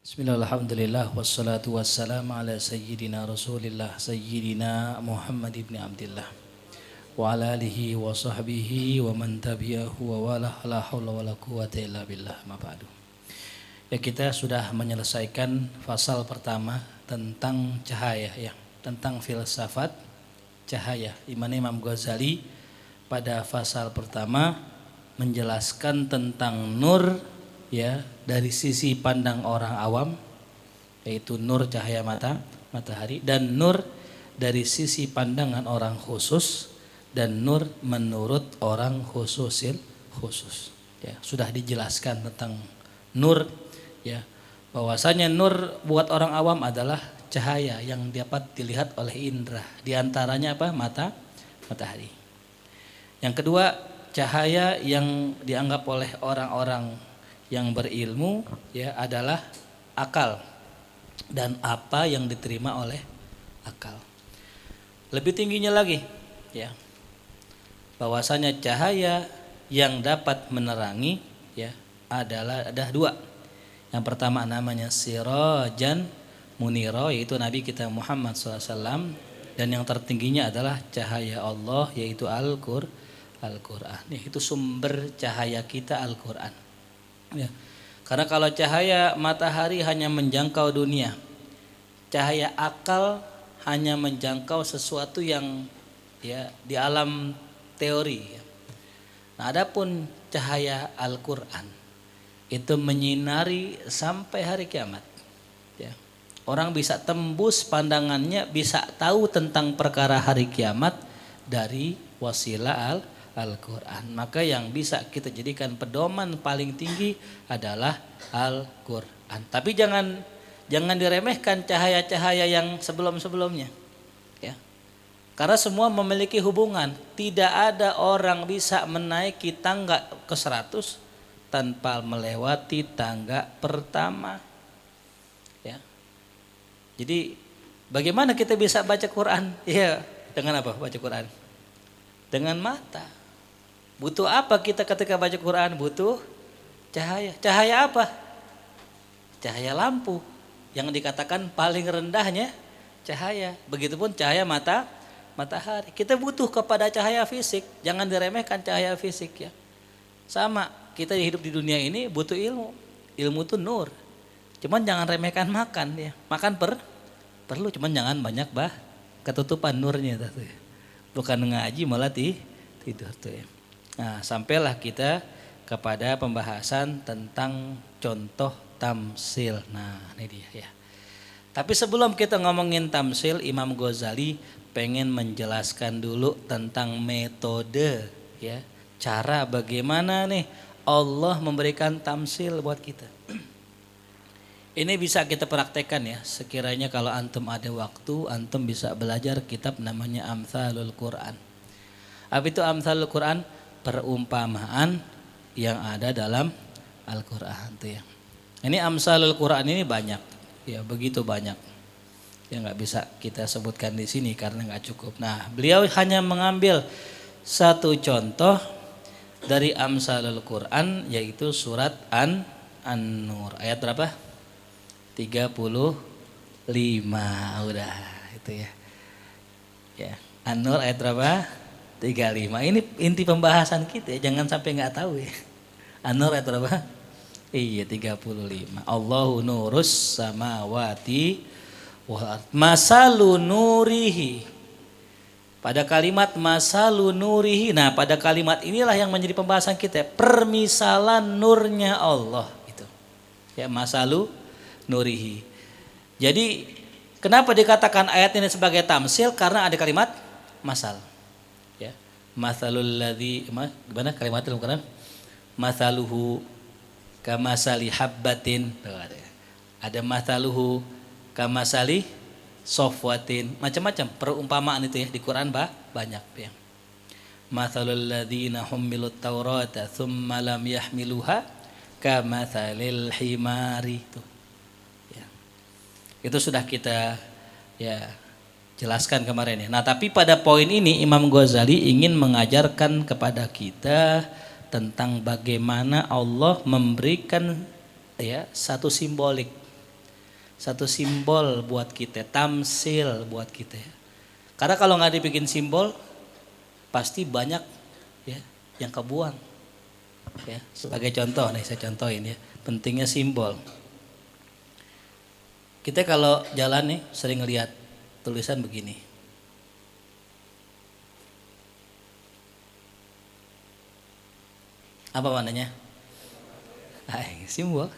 Bismillahirrahmanirrahim. Wassalatu wassalamu ala sayyidina Rasulillah sayyidina Muhammad ibn Abdullah wa ala alihi wa sahbihi wa man tabi'ahu wa wala la haula wala quwata illa billah ma ba'du. Ya, kita sudah menyelesaikan fasal pertama tentang cahaya ya, tentang filsafat cahaya. Imam Ghazali pada fasal pertama menjelaskan tentang nur ya dari sisi pandang orang awam, yaitu nur cahaya matahari, dan nur dari sisi pandangan orang khusus, dan nur menurut orang khusus ya. Sudah dijelaskan tentang nur ya, bahwasanya nur buat orang awam adalah cahaya yang dapat dilihat oleh indera, diantaranya apa? Matahari. Yang kedua, cahaya yang dianggap oleh orang-orang yang berilmu ya adalah akal dan apa yang diterima oleh akal. Lebih tingginya lagi ya, bahwasanya cahaya yang dapat menerangi ya ada dua. Yang pertama namanya sirajan munira, yaitu Nabi kita Muhammad SAW, dan yang tertingginya adalah cahaya Allah, yaitu Al-Quran. Itu sumber cahaya kita, Al-Quran ya. Karena kalau cahaya matahari hanya menjangkau dunia, cahaya akal hanya menjangkau sesuatu yang ya di alam teori ya. Nah, adapun cahaya Al-Quran itu menyinari sampai hari kiamat ya. Orang bisa tembus pandangannya, bisa tahu tentang perkara hari kiamat dari wasilah Al-Quran. Maka yang bisa kita jadikan pedoman paling tinggi adalah Al-Quran. Tapi jangan diremehkan cahaya-cahaya yang sebelum-sebelumnya ya. Karena semua memiliki hubungan. Tidak ada orang bisa menaiki tangga ke 100 tanpa melewati tangga pertama ya. Jadi bagaimana kita bisa baca Quran? Ya, dengan apa baca Quran? Dengan mata. Butuh apa kita ketika baca Quran? Butuh cahaya. Cahaya apa? Cahaya lampu. Yang dikatakan paling rendahnya cahaya. Begitupun cahaya matahari. Kita butuh kepada cahaya fisik. Jangan diremehkan cahaya fisik ya. Sama, kita hidup di dunia ini butuh ilmu. Ilmu itu nur. Cuman jangan remehkan makan ya. Makan perlu, cuman jangan banyak ketutupan nurnya tuh. Bukan ngaji malah tidur tuh ya. Nah, sampailah kita kepada pembahasan tentang contoh tamsil. Nah, ini dia ya. Tapi sebelum kita ngomongin tamsil, Imam Ghazali pengen menjelaskan dulu tentang metode ya. Cara bagaimana nih Allah memberikan tamsil buat kita. Ini bisa kita praktekkan ya. Sekiranya kalau antum ada waktu, antum bisa belajar kitab namanya Amthalul Quran. Apa itu Amthalul Quran? Perumpamaan yang ada dalam Al-Quran tuh ya. Ini Amthalul Quran ini banyak ya, begitu banyak. Ya nggak bisa kita sebutkan di sini karena nggak cukup. Nah, beliau hanya mengambil satu contoh dari Amthalul Quran, yaitu surat An-Nur. Ayat berapa? 35 udah itu ya. Ya, An-Nur ayat berapa? 35. Ini inti pembahasan kita ya, jangan sampai enggak tahu ya. An-Nur ayat berapa? Iya, 35. Allahu nurus samawati wal ardh. Masalu nurihi. Pada kalimat masalu nurihi. Nah, pada kalimat inilah yang menjadi pembahasan kita. Permisalan nurnya Allah itu. Ya, masalu nurihi. Jadi kenapa dikatakan ayat ini sebagai tamsil? Karena ada kalimat masal. Ya, masalul ladzi gimana kalimatnya dalam Quran? Masaluhu kamasali habbatin. Ada masaluhu kamasali sofwatin. Macam-macam perumpamaan itu ya di Quran banyak ya. Masalul ladzina hummilut taurata tsumma lam yahmiluha kamatsalil himari itu. Itu sudah kita ya jelaskan kemarin ya. Nah, tapi pada poin ini Imam Ghazali ingin mengajarkan kepada kita tentang bagaimana Allah memberikan ya satu simbolik satu simbol buat kita, tamsil buat kita. Karena kalau nggak dibikin simbol, pasti banyak ya yang kebuang. Ya, sebagai contoh nih saya contohin ya, pentingnya simbol. Kita kalau jalan nih sering lihat tulisan begini. Apa maknanya? Simbol.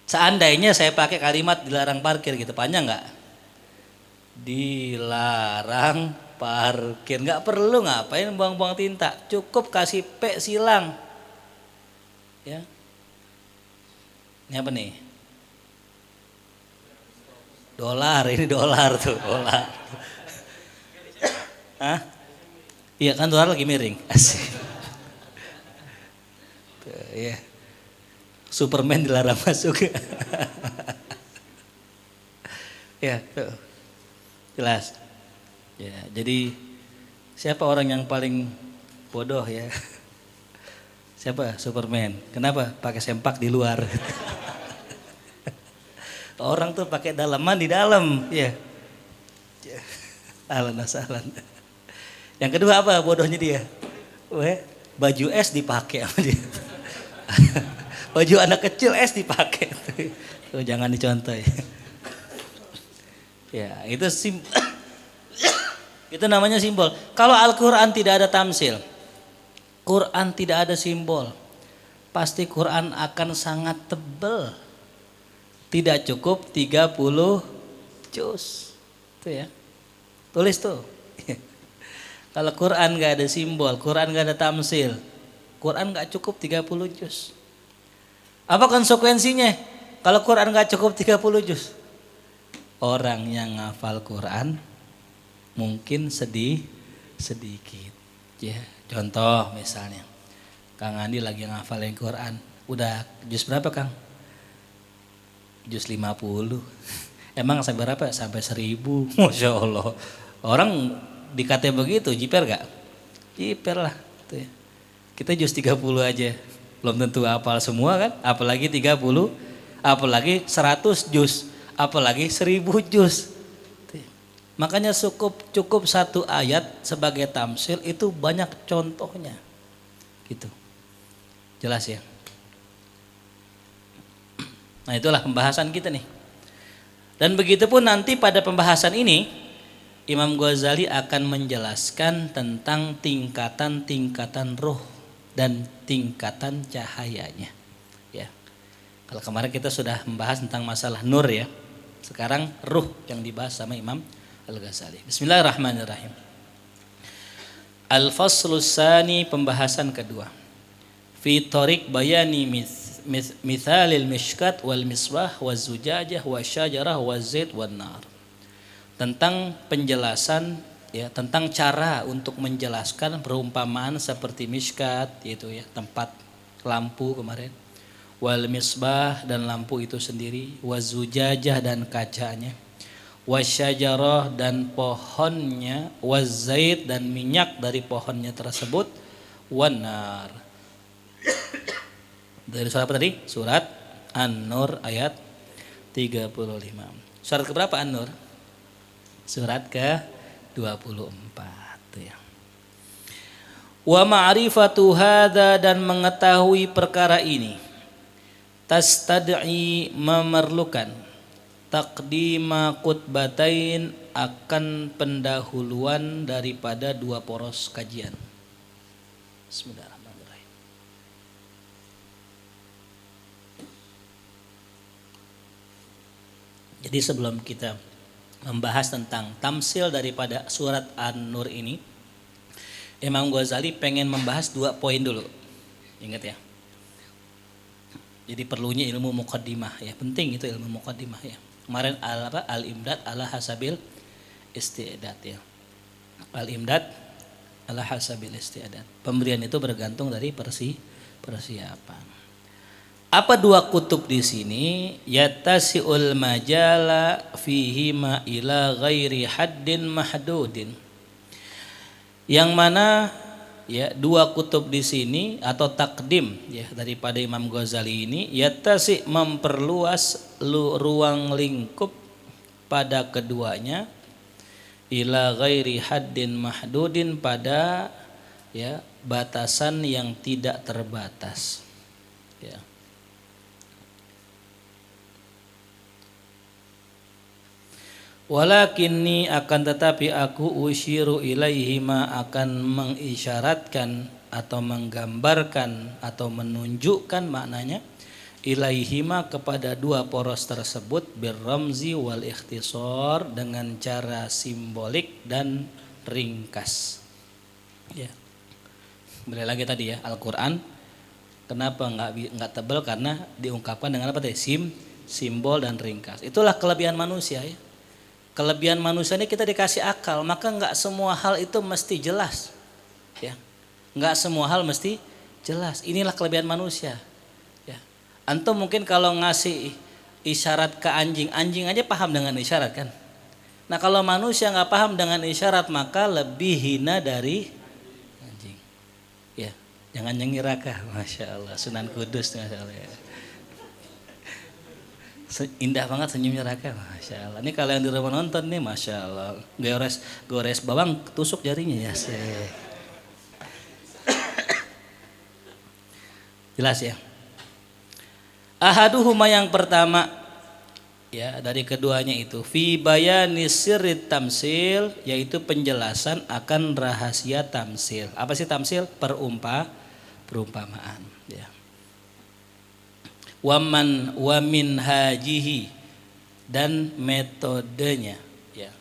Seandainya saya pakai kalimat dilarang parkir gitu, panjang nggak? Dilarang parkir, nggak perlu ngapain buang-buang tinta, cukup kasih P silang. Ya. Ini apa nih? Dolar, ini dolar tuh, dolar. Hah? Iya kan dolar lagi miring. Asik. Tuh, ya. Superman dilarang masuk. Ya, tuh. Jelas. Ya, jadi siapa orang yang paling bodoh ya? Siapa? Superman. Kenapa? Pakai sempak di luar. Orang tuh pakai dalaman di dalam, ya. Alan. Yang kedua apa bodohnya dia? Baju es dipakai sama dia. Baju anak kecil es dipakai. Tuh, jangan dicontoh ya. Ya, itu itu namanya simbol. Kalau Al-Qur'an tidak ada tamsil, Quran tidak ada simbol, pasti Quran akan sangat tebal. Tidak cukup 30 juz. Tuh ya. Tulis tuh. Kalau Quran gak ada simbol, Quran gak ada tamsil, Quran gak cukup 30 juz. Apa konsekuensinya? Kalau Quran gak cukup 30 juz, orang yang ngafal Quran mungkin sedikit. Ya, contoh misalnya, Kang Andi lagi ngafalin Quran, udah juz berapa Kang? Juz 50. Emang sampai berapa? Sampai 1000. Masya Allah. Orang dikata begitu, jiper gak? Jiper lah. Tuh ya. Kita juz 30 aja. Belum tentu hafal semua kan? Apalagi 30, apalagi 100 juz, apalagi 1000 juz. Tuh ya. Makanya cukup satu ayat sebagai tamsil, itu banyak contohnya. Gitu. Jelas ya? Nah itulah pembahasan kita nih. Dan begitu pun nanti pada pembahasan ini Imam Ghazali akan menjelaskan tentang tingkatan-tingkatan ruh dan tingkatan cahayanya. Ya. Kalau kemarin kita sudah membahas tentang masalah nur ya. Sekarang ruh yang dibahas sama Imam Al-Ghazali. Bismillahirrahmanirrahim. Al-Faslus Tsani, pembahasan kedua. Fi thariq bayani mithalil mishkat wal misbah waz zujajah wasyajarah wazait wan nar. Tentang penjelasan ya, tentang cara untuk menjelaskan perumpamaan seperti mishkat, yaitu ya tempat lampu kemarin, wal misbah dan lampu itu sendiri, waz zujajah dan kacanya, wasyajarah dan pohonnya, wazait dan minyak dari pohonnya tersebut, wan nar. Dari surat apa tadi? Surat An-Nur ayat 35. Surat keberapa An-Nur? Surat ke-24 ya. Wa ma'rifatu hadza, dan mengetahui perkara ini, tastad'i, memerlukan, taqdima khutbatain, akan pendahuluan daripada 2 poros kajian. Bismillahirrahmanirrahim. Jadi sebelum kita membahas tentang tamsil daripada surat An-Nur ini, Imam Ghazali pengen membahas 2 poin dulu. Ingat ya. Jadi perlunya ilmu muqaddimah ya, penting itu ilmu muqaddimah ya. Kemarin al-imdad ala hasabil isti'dad ya. Al-imdad ala hasabil isti'dad. Pemberian itu bergantung dari persiapan. Apa 2 kutub di sini? Yattasi'ul majala fihi ma ila ghairi haddin mahdudin. Yang mana ya dua kutub di sini atau takdim ya daripada Imam Ghazali ini yatasi memperluas ruang lingkup pada keduanya ila ghairi haddin mahdudin pada ya batasan yang tidak terbatas ya. Walakinni akan tetapi aku usyiru ilaihima akan mengisyaratkan atau menggambarkan atau menunjukkan maknanya ilaihima kepada dua poros tersebut birramzi wal ikhtisar dengan cara simbolik dan ringkas ya. Balik lagi tadi ya Al-Quran kenapa nggak tebal karena diungkapkan dengan apa tadi simbol dan ringkas. Itulah kelebihan manusia ya. Kelebihan manusia ini kita dikasih akal, maka nggak semua hal itu mesti jelas, ya. Nggak semua hal mesti jelas. Inilah kelebihan manusia, ya. Antum mungkin kalau ngasih isyarat ke anjing, anjing aja paham dengan isyarat kan. Nah kalau manusia nggak paham dengan isyarat maka lebih hina dari anjing, ya. Jangan nyengiraka, masya Allah. Sunan Kudus, masya Allah. Ya. Indah banget senyumnya Raka, masya Allah. Ini kalau yang di rumah nonton nih, masya Allah. Gores bawang tusuk jarinya ya. Jelas ya. Ahaduhuma yang pertama, ya dari keduanya itu, fi bayani sirrit tamsil, yaitu penjelasan akan rahasia tamsil. Apa sih tamsil? Perumpamaan. Ya. Wamin hajihi dan metodenya ya.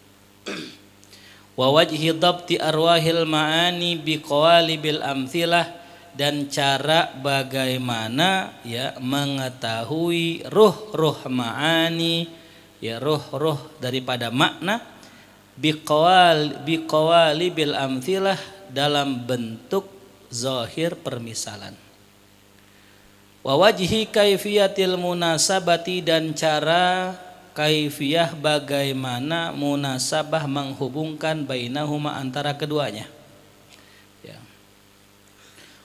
Wa wajhi dhabti arwahil ma'ani biqawalibil amthilah dan cara bagaimana ya mengetahui ruh ma'ani ya ruh daripada makna biqawalibil amthilah dalam bentuk zahir permisalan. Wa wajhi kaifiyatil munasabati dan cara kaifiyah bagaimana munasabah menghubungkan bainahuma antara keduanya ya.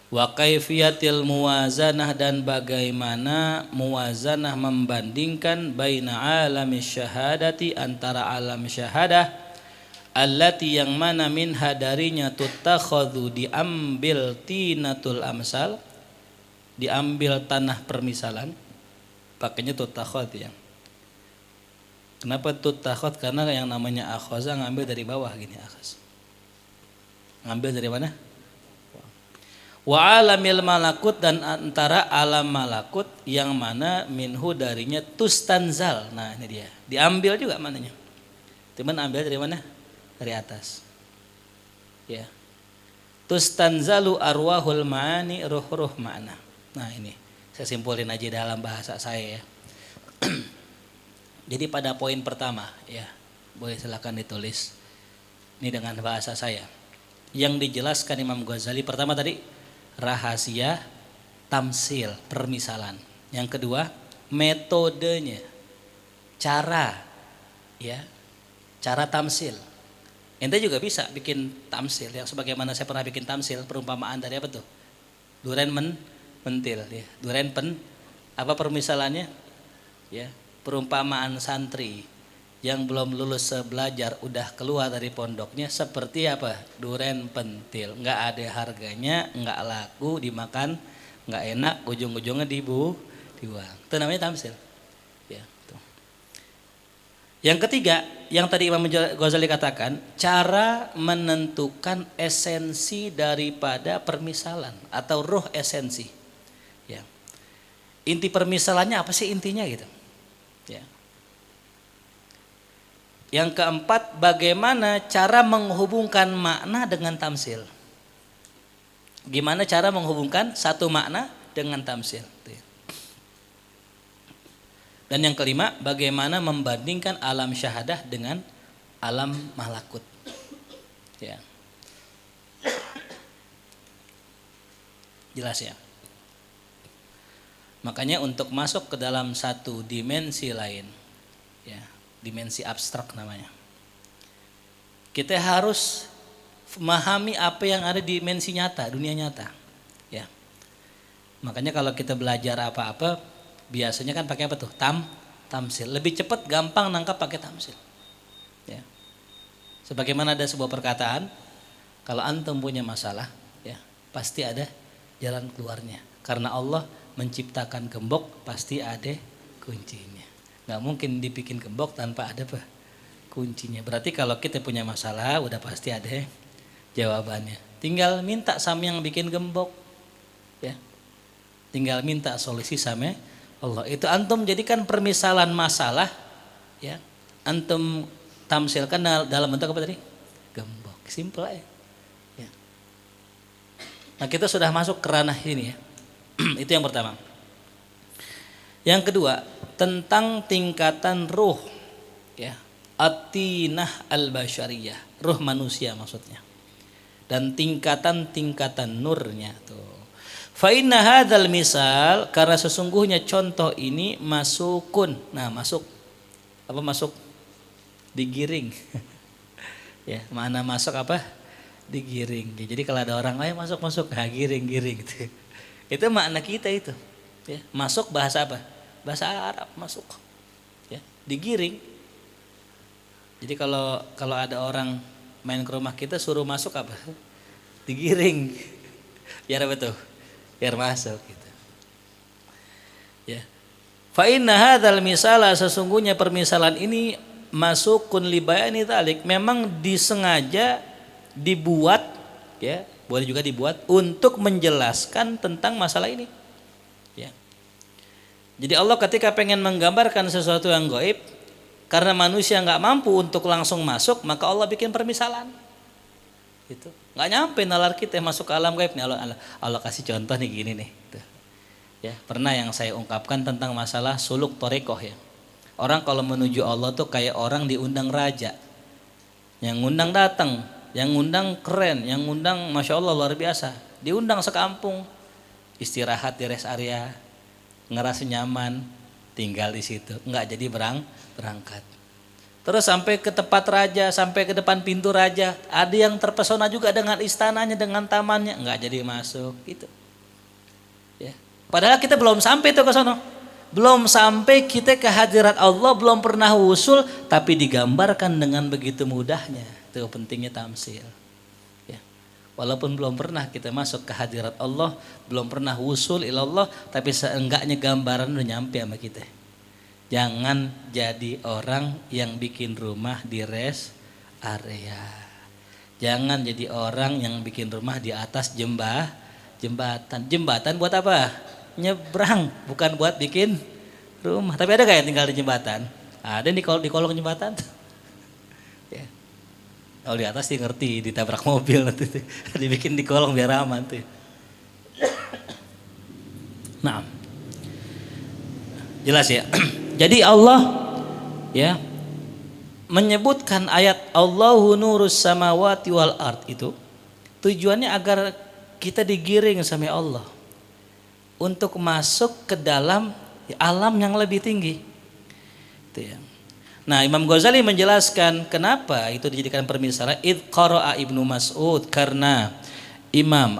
Wa kaifiyatil muwazanah dan bagaimana muwazanah membandingkan baina alami syahadati antara alam syahadah allati yang mana minha darinya tutakhadhu diambil tinatul amsal diambil tanah permisalan pakainya tutakhad ya. Kenapa tutakhad? Karena yang namanya akhaza ngambil dari bawah gini akhaz. Ngambil dari mana? Wa alamil malakut dan antara alam malakut yang mana minhu darinya tustanzal. Nah ini dia. Diambil juga mananya. Cuman ambil dari mana? Dari atas. Ya. Tustanzalu arwahul ma'ani ruh ma'na. Nah ini saya simpulin aja dalam bahasa saya ya. Jadi pada poin pertama ya boleh silakan ditulis ini dengan bahasa saya. Yang dijelaskan Imam Ghazali pertama tadi rahasia tamsil permisalan. Yang kedua metodenya cara ya cara tamsil. Ente juga bisa bikin tamsil yang sebagaimana saya pernah bikin tamsil perumpamaan dari apa tuh? Duren mentil ya. Duren apa permisalannya? Ya, perumpamaan santri yang belum lulus belajar udah keluar dari pondoknya seperti apa? Duren pentil, nggak ada harganya, nggak laku, dimakan nggak enak, ujung-ujungnya dibuang. Itu namanya tamsil. Ya, tuh. Yang ketiga, yang tadi Imam Ghazali katakan, cara menentukan esensi daripada permisalan atau ruh esensi. Ya. Inti permisalannya apa sih intinya gitu? Ya. Yang keempat, bagaimana cara menghubungkan makna dengan tamsil? Gimana cara menghubungkan satu makna dengan tamsil? Dan yang kelima, bagaimana membandingkan alam syahadah dengan alam malakut? Ya. Jelas ya? Makanya untuk masuk ke dalam satu dimensi lain, ya, dimensi abstrak namanya, kita harus memahami apa yang ada di dimensi nyata, dunia nyata. Ya. Makanya kalau kita belajar apa-apa biasanya kan pakai apa tuh? Tamsil. Lebih cepat gampang nangkap pakai tamsil. Ya. Sebagaimana ada sebuah perkataan, kalau antum punya masalah, ya, pasti ada jalan keluarnya. Karena Allah menciptakan gembok pasti ada kuncinya. Nggak mungkin dibikin gembok tanpa ada apa? Kuncinya. Berarti kalau kita punya masalah udah pasti ada jawabannya. Tinggal minta sama yang bikin gembok. Ya. Tinggal minta solusi sama Allah. Itu antum jadikan permisalan masalah, ya. Antum tamsilkan dalam bentuk apa tadi? Gembok. Simple aja. Ya. Nah, kita sudah masuk ke ranah ini ya. Itu yang pertama. Yang kedua, tentang tingkatan ruh, ya. Atinah al-basyariyah, ruh manusia maksudnya. Dan tingkatan-tingkatan nurnya tuh. Fa inna hadzal misal, karena sesungguhnya contoh ini masukun. Nah, masuk. Apa masuk? Digiring. Ya, mana masuk apa? Digiring. Jadi kalau ada orang lain masuk, nah giring gitu. Itu makna kita itu. Ya, masuk bahasa apa? Bahasa Arab masuk. Ya, digiring. Jadi kalau ada orang main ke rumah kita suruh masuk apa? Digiring. Biar apa tuh? Biar masuk gitu. Ya. Fa inna hadzal misala, sesungguhnya permisalan ini masukun li bayani dzalik, memang disengaja dibuat, ya, boleh juga dibuat untuk menjelaskan tentang masalah ini. Ya. Jadi Allah ketika pengen menggambarkan sesuatu yang gaib, karena manusia nggak mampu untuk langsung masuk, maka Allah bikin permisalan. Itu nggak nyampe nalar kita masuk ke alam gaib nih. Allah kasih contoh nih gini nih. Tuh. Ya, pernah yang saya ungkapkan tentang masalah suluk torekoh ya. Orang kalau menuju Allah tuh kayak orang diundang raja. Yang ngundang datang, yang ngundang keren, yang ngundang masya Allah luar biasa. Diundang sekampung, istirahat di rest area, ngerasa nyaman, tinggal di situ, nggak jadi berangkat. Terus sampai ke tempat raja, sampai ke depan pintu raja, ada yang terpesona juga dengan istananya, dengan tamannya, nggak jadi masuk, gitu. Ya. Padahal kita belum sampai tuh ke sono, belum sampai kita ke hadirat Allah, belum pernah wusul, tapi digambarkan dengan begitu mudahnya. Itu pentingnya tamsil. Ya. Walaupun belum pernah kita masuk ke hadirat Allah, belum pernah wusul ilallah, tapi seenggaknya gambaran udah nyampe sama kita. Jangan jadi orang yang bikin rumah di rest area. Jangan jadi orang yang bikin rumah di atas jembatan. Jembatan buat apa? Nyebrang, bukan buat bikin rumah. Tapi ada gak yang tinggal di jembatan? Ada di kolong jembatan. Ya. Kalau di atas sih ngerti, ditabrak mobil nanti. Dibikin di kolong biar aman tuh. Nah, jelas ya. Jadi Allah ya menyebutkan ayat Allahu nurus samawati wal ard itu tujuannya agar kita digiring sama Allah untuk masuk ke dalam alam yang lebih tinggi. Itu ya. Nah, Imam Ghazali menjelaskan kenapa itu dijadikan permisalan. Id qara'a Ibnu Mas'ud, karena Imam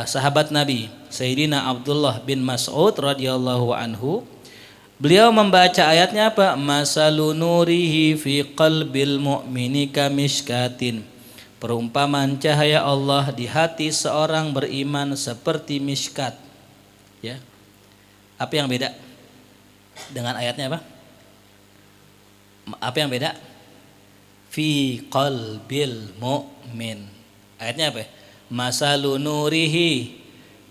sahabat Nabi Sayyidina Abdullah bin Mas'ud radhiyallahu anhu, beliau membaca ayatnya apa? Masalu nurihi fi qalbil mu'mini kamishkatin. Perumpamaan cahaya Allah di hati seorang beriman seperti miskat. Ya. Apa yang beda dengan ayatnya apa? Apa yang beda? Fi qalbil mu'min. Ayatnya apa? Masalu nurihi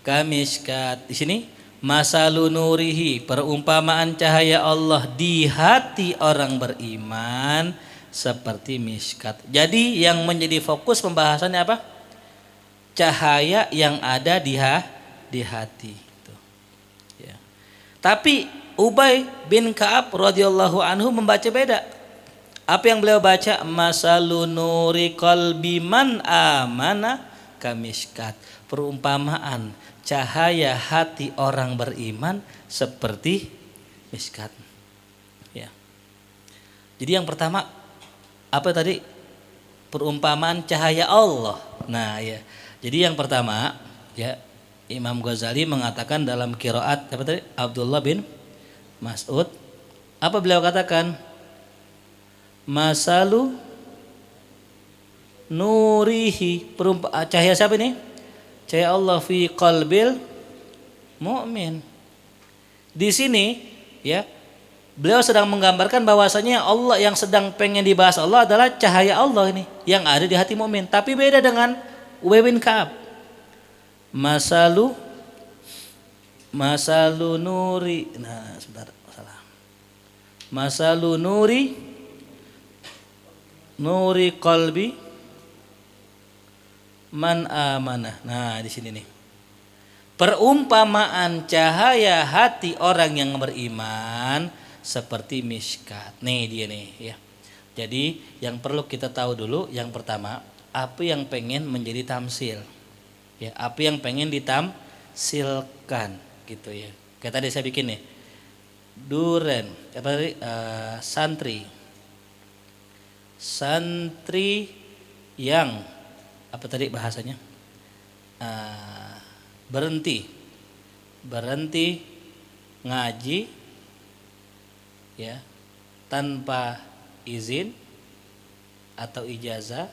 kamishkat. Di sini masalu nurihi, perumpamaan cahaya Allah di hati orang beriman seperti miskat. Jadi yang menjadi fokus pembahasannya apa? Cahaya yang ada di hati. Tuh. Ya. Tapi Ubay bin Ka'ab radhiyallahu anhu membaca beda. Apa yang beliau baca? Masalu nuri qalbi man amana kamishkat. Perumpamaan cahaya hati orang beriman seperti miskat. Ya. Jadi yang pertama apa tadi? perumpamaan cahaya Allah. Nah, ya. Jadi yang pertama, ya, Imam Ghazali mengatakan dalam qiraat apa tadi? Abdullah bin Mas'ud, apa beliau katakan? Masalu nurihi, cahaya siapa ini? Cahaya Allah fi qalbil mu'min. Di sini, ya, beliau sedang menggambarkan bahwasanya Allah yang sedang pengen dibahas Allah adalah cahaya Allah ini yang ada di hati mukmin. Tapi beda dengan Ubay bin Ka'ab. Masalu nuri. Nah, sebentar, salah. Masalu nuri qalbi man amanah. Nah, di sini nih. Perumpamaan cahaya hati orang yang beriman seperti miskat. Nih dia nih, ya. Jadi yang perlu kita tahu dulu yang pertama, apa yang pengen menjadi tamsil. Ya, apa yang pengen ditamsilkan gitu ya. Kayak tadi saya bikin nih. Duren, apa tadi? Santri yang apa tadi bahasanya? Berhenti ngaji, ya, tanpa izin atau ijazah.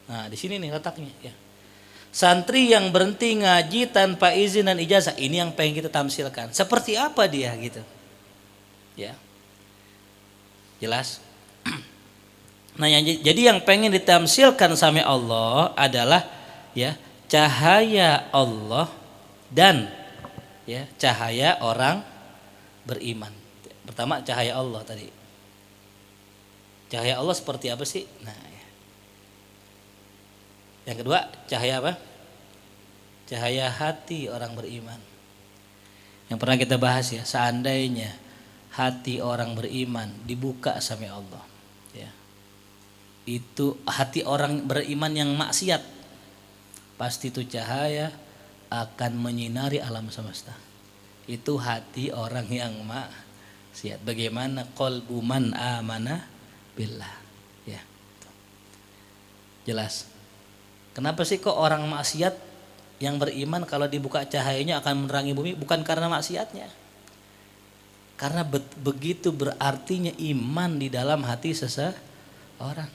Nah, di sini nih letaknya, ya. Santri yang berhenti ngaji tanpa izin dan ijazah, ini yang pengen kita tamsilkan. Seperti apa dia gitu. Ya. Jelas? Nah, jadi yang pengen ditamsilkan sama Allah adalah, ya, cahaya Allah dan, ya, cahaya orang beriman. Pertama cahaya Allah tadi. Cahaya Allah seperti apa sih? Nah, ya. Yang kedua cahaya apa? Cahaya hati orang beriman. Yang pernah kita bahas, ya, seandainya hati orang beriman dibuka sama Allah, ya, itu hati orang beriman yang maksiat, pasti itu cahaya akan menyinari alam semesta. Itu hati orang yang maksiat. Bagaimana qalbu man amana billah, ya. Jelas. Kenapa sih kok orang maksiat yang beriman kalau dibuka cahayanya akan menerangi bumi? Bukan karena maksiatnya. Karena begitu berartinya iman di dalam hati seseorang.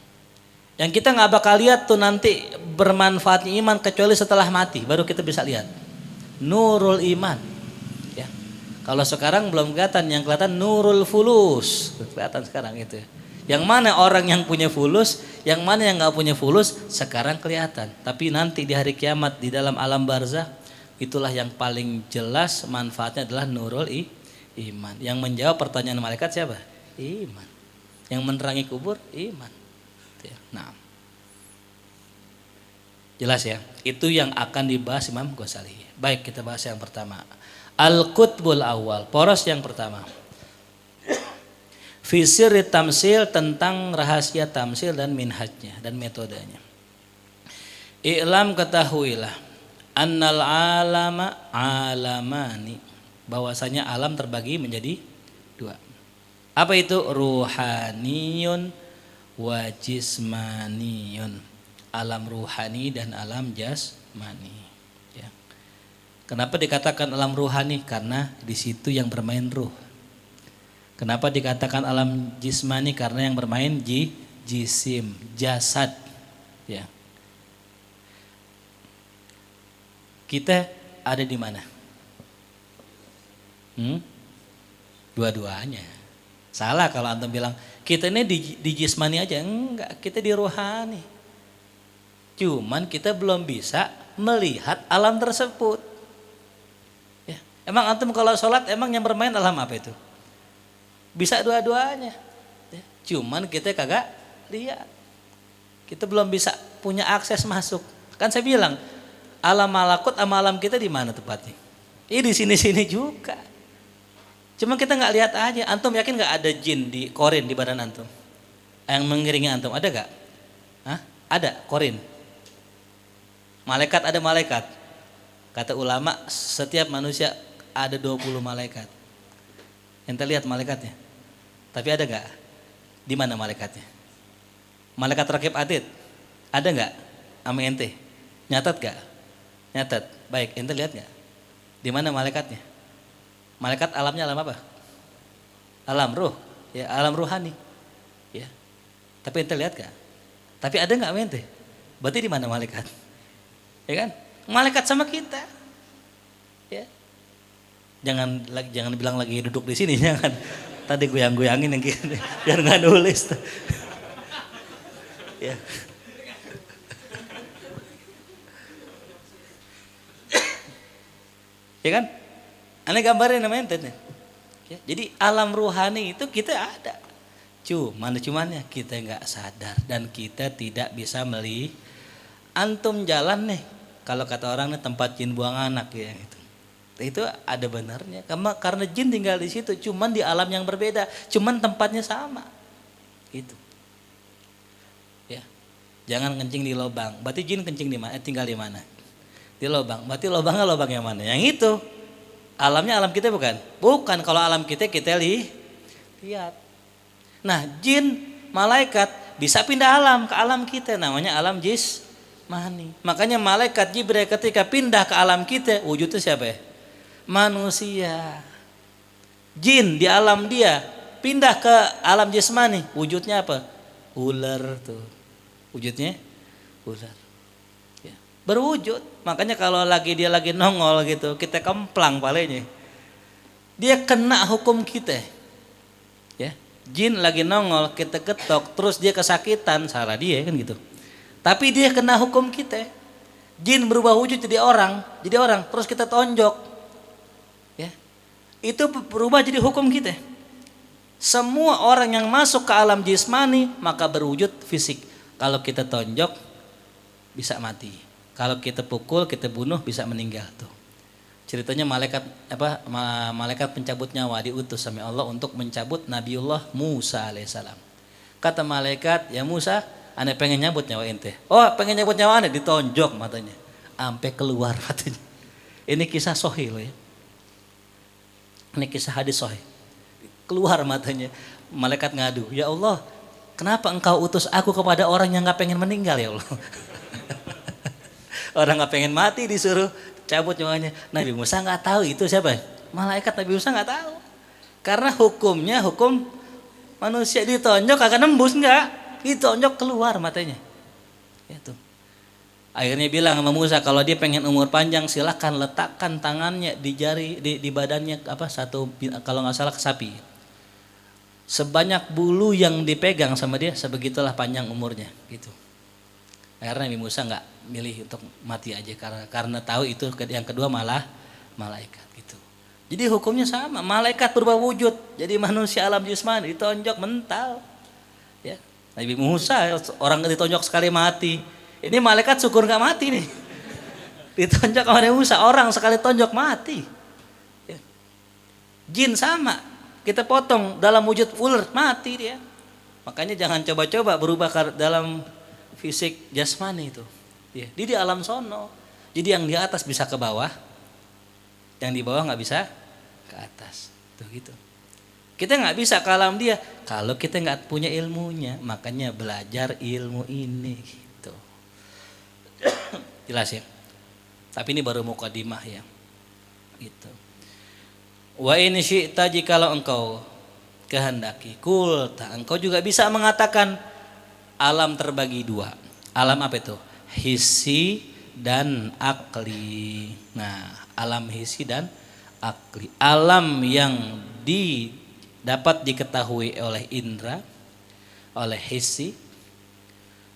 Yang kita nggak bakal lihat tuh nanti bermanfaatnya iman kecuali setelah mati, baru kita bisa lihat nurul iman, ya. Kalau sekarang belum kelihatan, yang kelihatan nurul fulus, kelihatan sekarang itu. Yang mana orang yang punya fulus, yang mana yang nggak punya fulus, sekarang kelihatan. Tapi nanti di hari kiamat di dalam alam barzakh, itulah yang paling jelas manfaatnya adalah nurul iman. Yang menjawab pertanyaan malaikat siapa? Iman. Yang menerangi kubur, iman. Nah, jelas ya. Itu yang akan dibahas Imam Ghazali. Baik, kita bahas yang pertama. Al-Qutbul Awal, poros yang pertama. Fi sirri tamsil, tentang rahasia tamsil dan minhajnya dan metodenya. I'lam, ketahuilah, annal alama alamani, bahwasanya alam terbagi menjadi dua. Apa itu? Ruhaniyun wa jismaniyun. Alam ruhani dan alam jasmani, ya. Kenapa dikatakan alam ruhani? Karena di situ yang bermain ruh. Kenapa dikatakan alam jismani? Karena yang bermain jisim, jasad, ya. Kita ada di mana? Dua-duanya. Salah kalau antum bilang kita ini di jismani aja. Enggak, kita di rohani. Cuman kita belum bisa melihat alam tersebut, ya. Emang antum kalau sholat emang yang bermain alam apa itu? Bisa dua-duanya, ya. Cuman kita kagak lihat. Kita belum bisa punya akses masuk. Kan saya bilang alam malakut sama alam kita di mana tepatnya? Di sini-sini juga. Cuma kita nggak lihat aja. Antum yakin nggak ada jin di korin di badan antum? Yang mengiringi antum ada nggak? Hah? Ada korin. Malaikat ada malaikat. Kata ulama setiap manusia ada 20 malaikat. Ente lihat malaikatnya. Tapi ada nggak? Di mana malaikatnya? Malaikat rakib atid. Ada nggak? Sama ente? Nyatat nggak? Nyatat. Baik, ente lihat nggak? Di mana malaikatnya? Malaikat alamnya alam apa? Alam ruh, ya alam ruhani. Ya. Tapi ente lihat nggak? Tapi ada nggak sama ente? Berarti di mana malaikat? Ya kan? Malaikat sama kita. Ya. Jangan bilang lagi duduk di sini, jangan. Tadi goyang-goyangin yang gini, biar nggak nulis. Ya. Ya kan? Aneh gambarin namanya ente. Ya, jadi alam ruhani itu kita ada. Cuman kita nggak sadar dan kita tidak bisa melihat. Antum jalan nih, kalau kata orang nih tempat jin buang anak ya gitu. Itu ada benarnya. Karena jin tinggal di situ, cuman di alam yang berbeda, cuman tempatnya sama. Gitu. Ya. Jangan kencing di lubang. Berarti jin kencing di mana? Tinggal di mana? Di lubang. Berarti lubangnya lubang yang mana? Yang itu. Alamnya alam kita bukan? Bukan. Kalau alam kita lihat. Nah, jin, malaikat bisa pindah alam ke alam kita, namanya alam jismani. Makanya malaikat Jibril ketika pindah ke alam kita, wujudnya siapa ya? Manusia. Jin di alam dia pindah ke alam jasmani, wujudnya apa? Ular tuh. Wujudnya ular. Ya. Berwujud. Makanya kalau dia lagi nongol gitu, kita kemplang palanya. Dia kena hukum kita. Ya. Jin lagi nongol, kita ketok, terus dia kesakitan, salah dia kan gitu. Tapi dia kena hukum kita. Jin berubah wujud jadi orang, terus kita tonjok. Ya. Itu berubah jadi hukum kita. Semua orang yang masuk ke alam jismani maka berwujud fisik. Kalau kita tonjok bisa mati. Kalau kita pukul, kita bunuh bisa meninggal tuh. Ceritanya malaikat pencabut nyawa diutus sama Allah untuk mencabut Nabiullah Musa alaihissalam. Kata malaikat, ya Musa, ane pengen nyabut nyawa ente. Oh, pengen nyabut nyawa ane, ditonjok matanya, sampai keluar matanya. Ini kisah sahih loh ya. Ini kisah hadis sahih. Keluar matanya, malaikat ngadu, ya Allah, kenapa engkau utus aku kepada orang yang nggak pengen meninggal ya Allah? Orang nggak pengen mati disuruh cabut nyawanya. Nabi Musa nggak tahu itu siapa? Malaikat. Nabi Musa nggak tahu. Karena hukumnya hukum manusia, ditonjok kagak nembus, nggak, ditonjok keluar matanya. Itu. Akhirnya bilang sama Musa, kalau dia pengen umur panjang silakan letakkan tangannya di jari di badannya satu, kalau nggak salah sapi. Sebanyak bulu yang dipegang sama dia, sebegitulah panjang umurnya gitu. Karena Nabi Musa nggak milih untuk mati aja karena tahu itu. Yang kedua malah malaikat gitu. Jadi hukumnya sama, malaikat berubah wujud jadi manusia alam jismani, ditonjok mental. Ya. Nabi Musa orang ditonjok sekali mati. Ini malaikat syukur nggak mati nih. Ditonjok sama Nabi Musa, orang sekali tonjok mati. Ya. Jin sama, kita potong dalam wujud ular mati dia. Makanya jangan coba-coba berubah dalam fisik jasmani itu. Ya, dia di alam sono. Jadi yang di atas bisa ke bawah, yang di bawah nggak bisa ke atas. Tuh gitu. Kita nggak bisa ke alam dia kalau kita nggak punya ilmunya. Makanya belajar ilmu ini gitu. Jelas ya. Tapi ini baru mukadimah ya. Gitu. Wa in syi'ta, jikalau engkau kehendaki, kulta, engkau juga bisa mengatakan alam terbagi dua. Alam apa itu? Hissi dan akli. Nah, alam hissi dan akli. Alam yang dapat diketahui oleh indera, oleh hissi.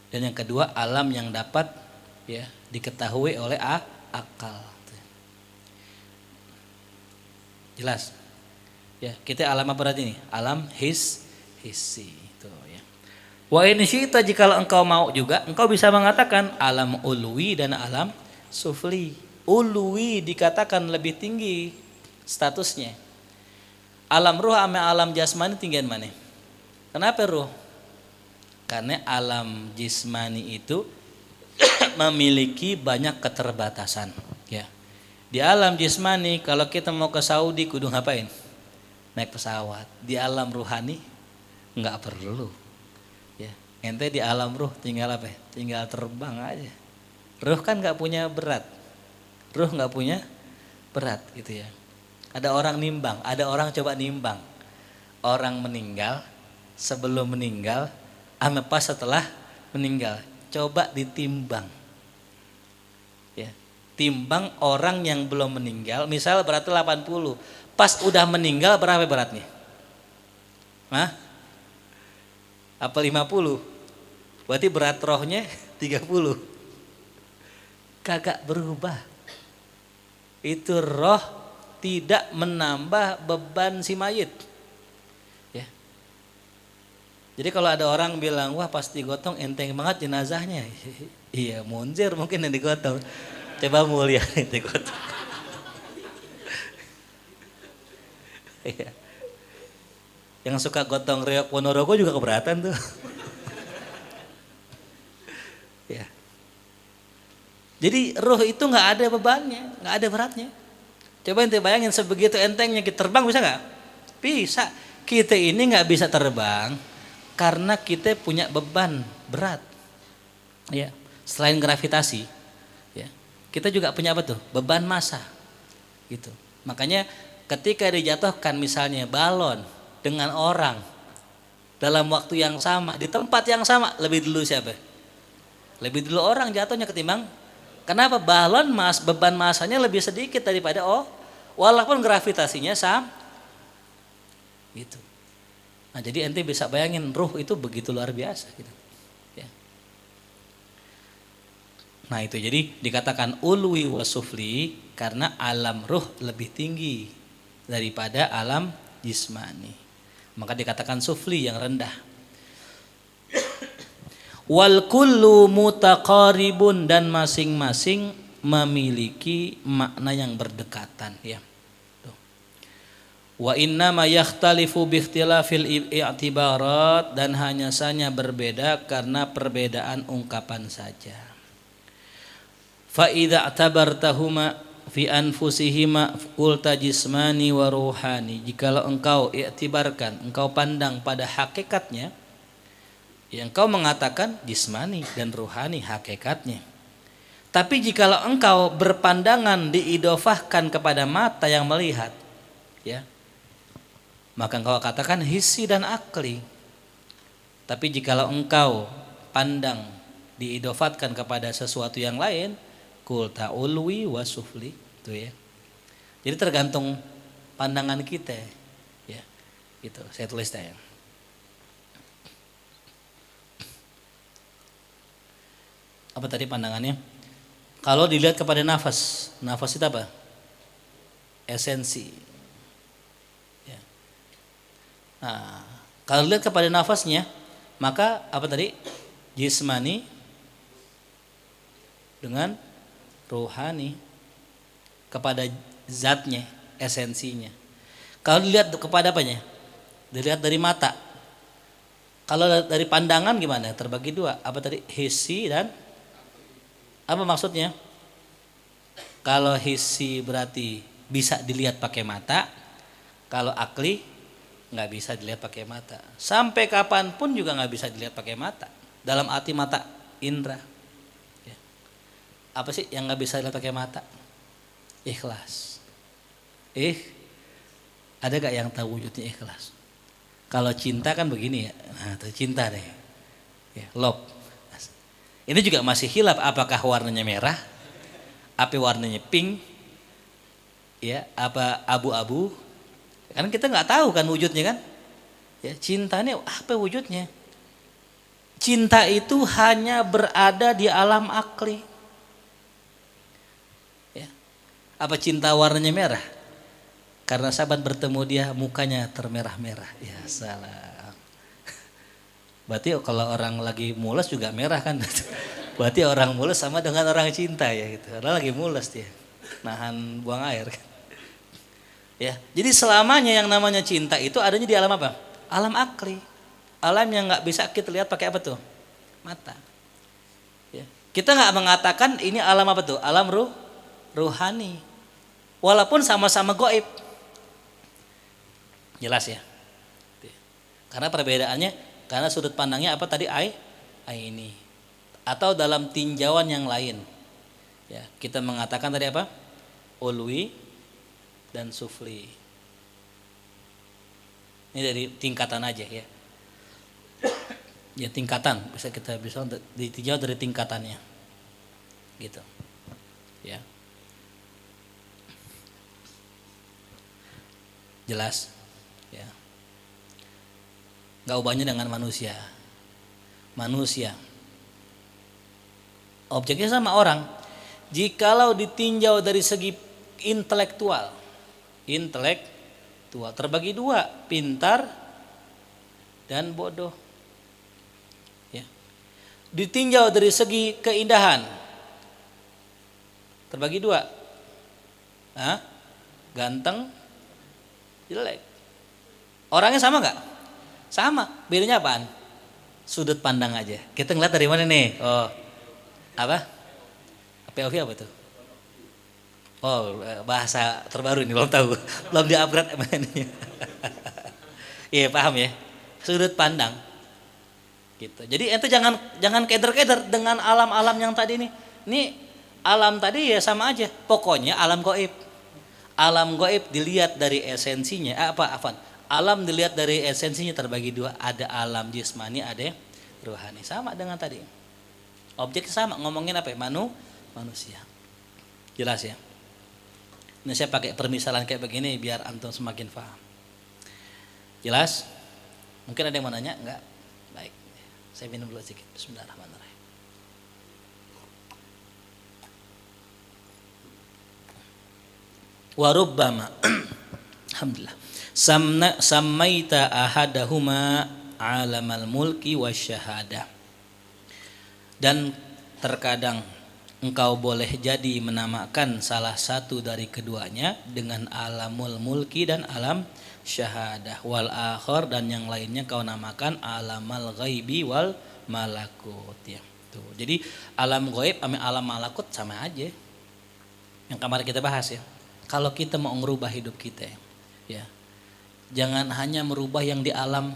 Dan yang kedua, alam yang dapat diketahui oleh akal. Jelas? Ya, kita alam apa berarti ini? Alam hissi. Wa in syi'ta, jikalau engkau mau juga, engkau bisa mengatakan alam ulwi dan alam sufli. Ulwi dikatakan lebih tinggi statusnya. Alam ruh sama alam jasmani tinggian mana? Kenapa ruh? Karena alam jasmani itu memiliki banyak keterbatasan. Ya. Di alam jasmani kalau kita mau ke Saudi kudu ngapain? Naik pesawat. Di alam ruhani nggak perlu. Ente di alam ruh tinggal apa? Tinggal terbang aja. Ruh kan nggak punya berat. Ruh nggak punya berat gitu ya. Ada orang nimbang, ada orang coba nimbang. Orang meninggal, sebelum meninggal, sama pas setelah meninggal. Coba ditimbang. Ya. Timbang orang yang belum meninggal, misal beratnya 80. Pas udah meninggal berapa beratnya? Hah? Apa 50? Berarti berat rohnya 30. Kagak berubah. Itu roh tidak menambah beban si mayit. Ya. Jadi kalau ada orang bilang, wah pasti gotong enteng banget jenazahnya. Iya, munzir mungkin yang digotong. Coba mulia digotong. Iya. Yang suka gotong reok Ponorogo juga keberatan tuh. Ya. Jadi roh itu nggak ada bebannya, nggak ada beratnya. Coba ente bayangin sebegitu entengnya kita terbang bisa nggak? Bisa. Kita ini nggak bisa terbang karena kita punya beban berat. Ya. Selain gravitasi, ya. Kita juga punya apa tuh? Beban massa. Gitu. Makanya ketika dijatuhkan misalnya balon dengan orang dalam waktu yang sama di tempat yang sama, lebih dulu siapa? Lebih dulu orang jatuhnya ketimbang. Kenapa? Balon beban massanya lebih sedikit daripada walaupun gravitasinya sama. Gitu. Nah, jadi ente bisa bayangin ruh itu begitu luar biasa gitu. Ya. Nah, itu jadi dikatakan ulwi wa sufli karena alam ruh lebih tinggi daripada alam jismani. Maka dikatakan sufli yang rendah. Wal kullu mutaqaribun dan masing-masing memiliki makna yang berdekatan ya. Tuh. Wa inna ma yakhtalifu bi ikhtilafil i'tibarat dan hanya saja berbeda karena perbedaan ungkapan saja. Fa idza i'tabartahuma fi anfusihima qulta jismani wa ruhani. Jikalau engkau i'tibarkan, engkau pandang pada hakikatnya, yang kau mengatakan jismani dan ruhani hakikatnya. Tapi jikalau engkau berpandangan diidofahkan kepada mata yang melihat, ya, maka engkau katakan hissi dan akli. Tapi jikalau engkau pandang diidofatkan kepada sesuatu yang lain, kul ta'ulwi wa sufli, itu ya. Jadi tergantung pandangan kita, ya. Gitu. Saya tulis ya. Apa tadi pandangannya? Kalau dilihat kepada nafas, nafas itu apa? Esensi. Ya. Nah, kalau dilihat kepada nafasnya, maka apa tadi? Jismani dengan ruhani kepada zatnya, esensinya. Kalau dilihat kepada apanya? Dilihat dari mata. Kalau dari pandangan gimana? Terbagi dua. Apa tadi? Hissi dan apa maksudnya? Kalau hissi berarti bisa dilihat pakai mata, kalau akli nggak bisa dilihat pakai mata. Sampai kapanpun juga nggak bisa dilihat pakai mata. Dalam arti mata indra. Ya. Apa sih yang nggak bisa dilihat pakai mata? Ikhlas. Ada gak yang tahu wujudnya ikhlas? Kalau cinta kan begini ya, nah itu cinta deh, ya, love. Ini juga masih hilaf apakah warnanya merah, apa warnanya pink, ya, apa abu-abu. Kan kita nggak tahu kan wujudnya kan. Ya, cinta ini apa wujudnya? Cinta itu hanya berada di alam akli. Ya. Apa cinta warnanya merah? Karena sahabat bertemu dia mukanya termerah-merah. Ya salah. Berarti kalau orang lagi mules juga merah kan. Berarti orang mules sama dengan orang cinta ya gitu. Orang lagi mules dia. Nahan buang air kan. Ya, jadi selamanya yang namanya cinta itu adanya di alam apa? Alam akli. Alam yang nggak bisa kita lihat pakai apa tuh? Mata. Ya. Kita nggak mengatakan ini alam apa tuh? Alam ruhani. Walaupun sama-sama gaib. Jelas ya. Karena perbedaannya, karena sudut pandangnya apa tadi? aini. Atau dalam tinjauan yang lain. Ya, kita mengatakan tadi apa? Ulwi dan sufli. Ini dari tingkatan aja ya. Ya tingkatan, kita bisa ditinjau dari tingkatannya. Gitu. Ya. Jelas? Ya. Enggak ubahnya dengan manusia. Manusia. Objeknya sama orang. Jikalau ditinjau dari segi intelektual terbagi dua, pintar dan bodoh. Ya. Ditinjau dari segi keindahan terbagi dua, ganteng, jelek. Orangnya sama nggak? Sama. Bedanya apaan? Sudut pandang aja. Kita ngeliat dari mana nih? Oh, apa? POV apa tuh? Oh, bahasa terbaru ini belum tahu, belum di-upgrade ini. Iya, paham ya? Sudut pandang. Gitu. Jadi ente jangan keder-keder dengan alam-alam yang tadi nih. Ini alam tadi ya sama aja. Pokoknya alam gaib. Alam gaib dilihat dari esensinya, alam dilihat dari esensinya terbagi dua, ada alam jismani, ada ruhani. Sama dengan tadi. Objek sama, ngomongin apa ya? Manusia. Jelas ya? Ini saya pakai permisalan kayak begini biar antum semakin paham. Jelas? Mungkin ada yang mau nanya? Enggak? Baik. Saya minum dulu sedikit. Bismillahirrahmanirrahim. Warubbama alhamdulillah sammaita ahadahuma alamal mulki wasyahadah. Dan terkadang engkau boleh jadi menamakan salah satu dari keduanya dengan alamul mulki dan alam syahadah, wal akhar, dan yang lainnya kau namakan alamal ghaibi wal malakut ya. Tuh. Jadi alam ghaib sama alam malakut sama aja. Yang kemarin kita bahas ya. Kalau kita mau merubah hidup kita ya. Jangan hanya merubah yang di alam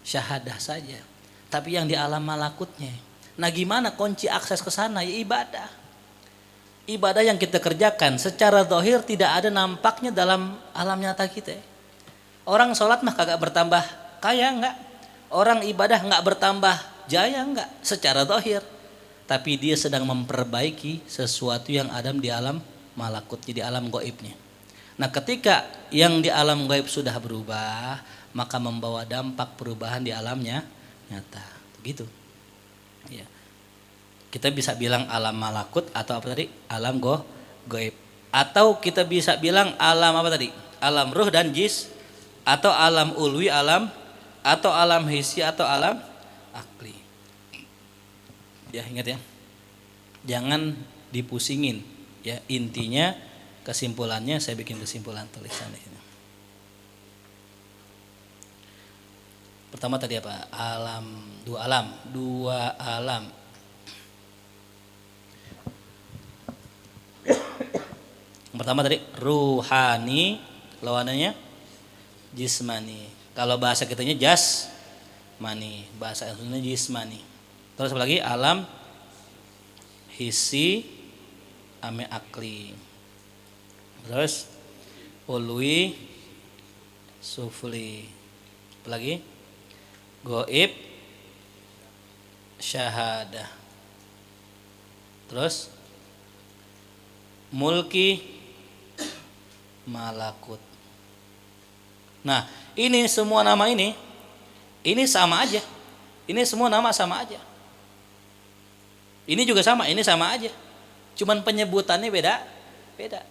syahadah saja, tapi yang di alam malakutnya. Nah, gimana kunci akses ke sana? Ya ibadah. Ibadah yang kita kerjakan secara zahir tidak ada nampaknya dalam alam nyata kita. Orang sholat mah kagak bertambah kaya enggak. Orang ibadah enggak bertambah jaya enggak secara zahir. Tapi dia sedang memperbaiki sesuatu yang ada di alam malakutnya, di alam gaibnya. Nah, ketika yang di alam gaib sudah berubah, maka membawa dampak perubahan di alamnya nyata. Begitu. Ya. Kita bisa bilang alam malakut atau apa tadi? Alam gaib. Atau kita bisa bilang alam apa tadi? Alam ruh dan jis, atau alam ulwi, atau alam hissi, atau alam akli. Ya, ingat ya. Jangan dipusingin ya. Intinya kesimpulannya saya bikin kesimpulan tulisan di sini. Pertama tadi apa? Dua alam. Yang pertama tadi ruhani, lawanannya jismani. Kalau bahasa kitanya jasmani, bahasa Indonesianya jismani. Terus apa lagi? Alam hissi ame akli. Terus ulwi sufli. Apa lagi? Gaib syahadah. Terus mulki malakut. Nah, ini semua nama ini sama aja. Ini semua nama sama aja. Ini juga sama, ini sama aja. Cuman penyebutannya beda.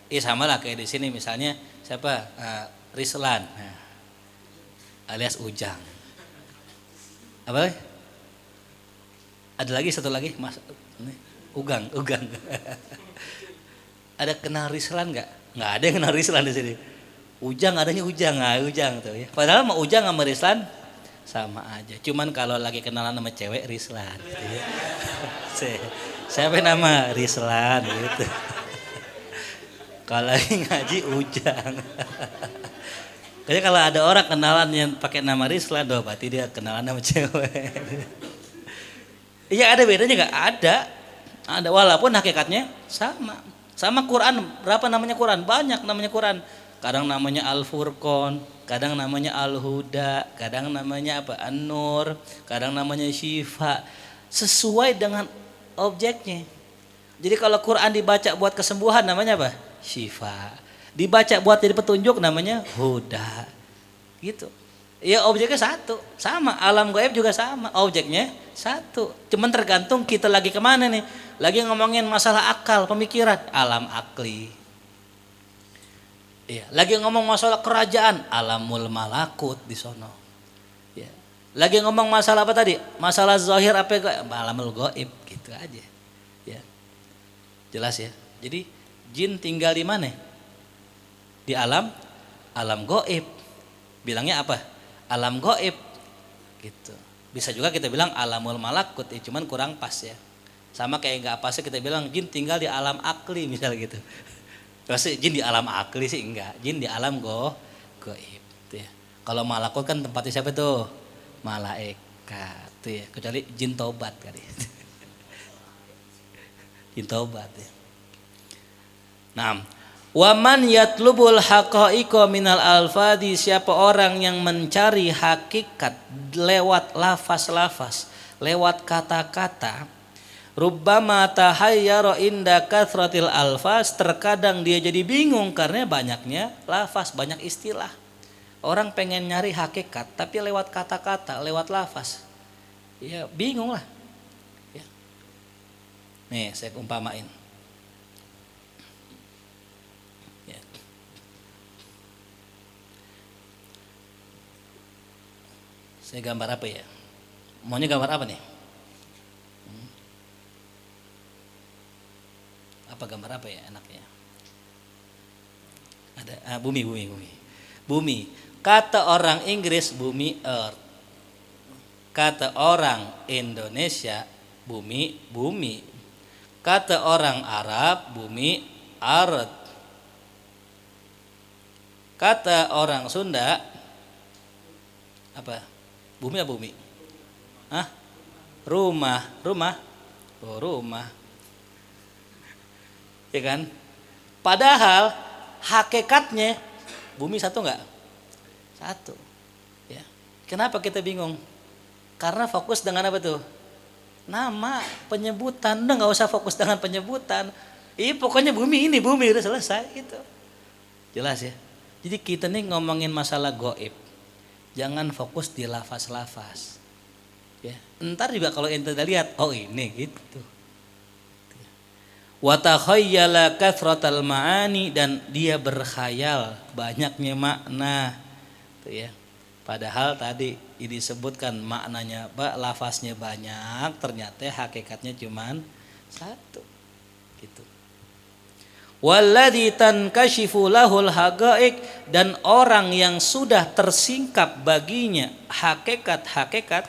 Ya sama lah kayak di sini misalnya siapa? Rislan. Nah, alias Ujang. Apa? Ada lagi satu lagi Mas Ugang. Ada kenal Rislan nggak? Nggak ada yang kenal Rislan di sini. Ujang adanya Ujang tuh ya. Padahal mau Ujang sama Rislan sama aja. Cuman kalau lagi kenalan sama cewek Rislan. Gitu ya. Siapa nama Rislan gitu. Kalau lagi ngaji Ujang. Kayaknya kalau ada orang kenalan yang pakai nama Rislan, berarti dia kenalan sama cewek. Iya ada bedanya nggak? Ada walaupun hakikatnya sama. Sama Quran, berapa namanya Quran? Banyak namanya Quran. Kadang namanya Al-Furqan, kadang namanya Al-Huda, kadang namanya apa? An-Nur, kadang namanya Syifa. Sesuai dengan objeknya. Jadi kalau Quran dibaca buat kesembuhan namanya apa? Syifa. Dibaca buat jadi petunjuk namanya Huda. Gitu. Ya objeknya satu, sama alam gaib juga sama, objeknya satu. Cuman tergantung kita lagi kemana nih. Lagi ngomongin masalah akal, pemikiran, alam akli. Iya, lagi ngomong masalah kerajaan, alamul malakut di sono. Ya. Lagi ngomong masalah apa tadi? Masalah zahir apa alamul gaib gitu aja. Ya. Jelas ya. Jadi jin tinggal di mana? Di alam gaib. Bilangnya apa? Alam gaib gitu. Bisa juga kita bilang alamul malakut, cuman kurang pas ya. Sama kayak nggak pasnya kita bilang jin tinggal di alam akli misalnya gitu. Pasti jin di alam akli sih enggak, jin di alam gaib gitu ya. Kalau malakut kan tempatnya siapa tuh? Malaikat tuh ya. Kecuali jin tobat kali. Jin tobat ya. Nah, waman yatlubul haqa'iqa minal alfadi, siapa orang yang mencari hakikat lewat lafaz-lafaz, lewat kata-kata, rubbama tahayyara inda kathratil alfaz, terkadang dia jadi bingung karena banyaknya lafaz, banyak istilah. Orang pengen nyari hakikat tapi lewat kata-kata, lewat lafaz. Ya bingung lah. Ya. Nih saya umpamain. Saya gambar apa ya? Maunya gambar apa nih? Apa gambar apa ya enaknya? Ada bumi. Bumi. Kata orang Inggris bumi earth. Kata orang Indonesia bumi. Kata orang Arab bumi ard. Kata orang Sunda apa? Bumi apa bumi? Hah? Rumah. Oh rumah. Ya kan? Padahal hakikatnya bumi satu enggak? Satu. Ya. Kenapa kita bingung? Karena fokus dengan apa tuh? Nama, penyebutan. Udah enggak usah fokus dengan penyebutan. Pokoknya bumi udah selesai gitu. Jelas ya? Jadi kita nih ngomongin masalah gaib. Jangan fokus di lafaz-lafaz. Ya. Entar juga kalau ente lihat, oh ini gitu. Wa takhayyala kathratal ma'ani, dan dia berkhayal banyaknya makna. Tuh ya. Padahal tadi disebutkan maknanya, lafaznya banyak, ternyata hakikatnya cuman satu. Gitu. Walladzi tankashifu lahul haqa'iq, dan orang yang sudah tersingkap baginya hakikat-hakikat,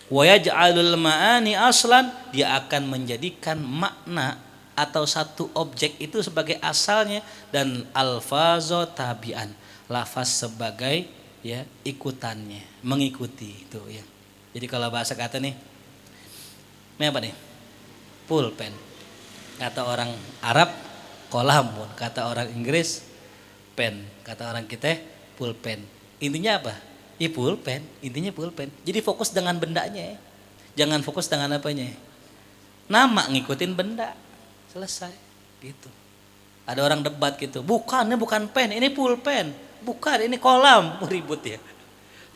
wa yaj'alul ma'ani aslan, dia akan menjadikan makna atau satu objek itu sebagai asalnya, dan alfazo tabi'an, lafaz sebagai ya ikutannya, mengikuti itu ya. Jadi kalau bahasa kata nih, ini apa nih? Pulpen. Kata orang Arab kolam, kata orang Inggris pen, kata orang kita pulpen. Intinya apa? Pulpen, intinya pulpen. Jadi fokus dengan bendanya, jangan fokus dengan apanya. Nama ngikutin benda, selesai gitu. Ada orang debat gitu, ini bukan pen, ini pulpen, bukan ini kolam, ribut ya.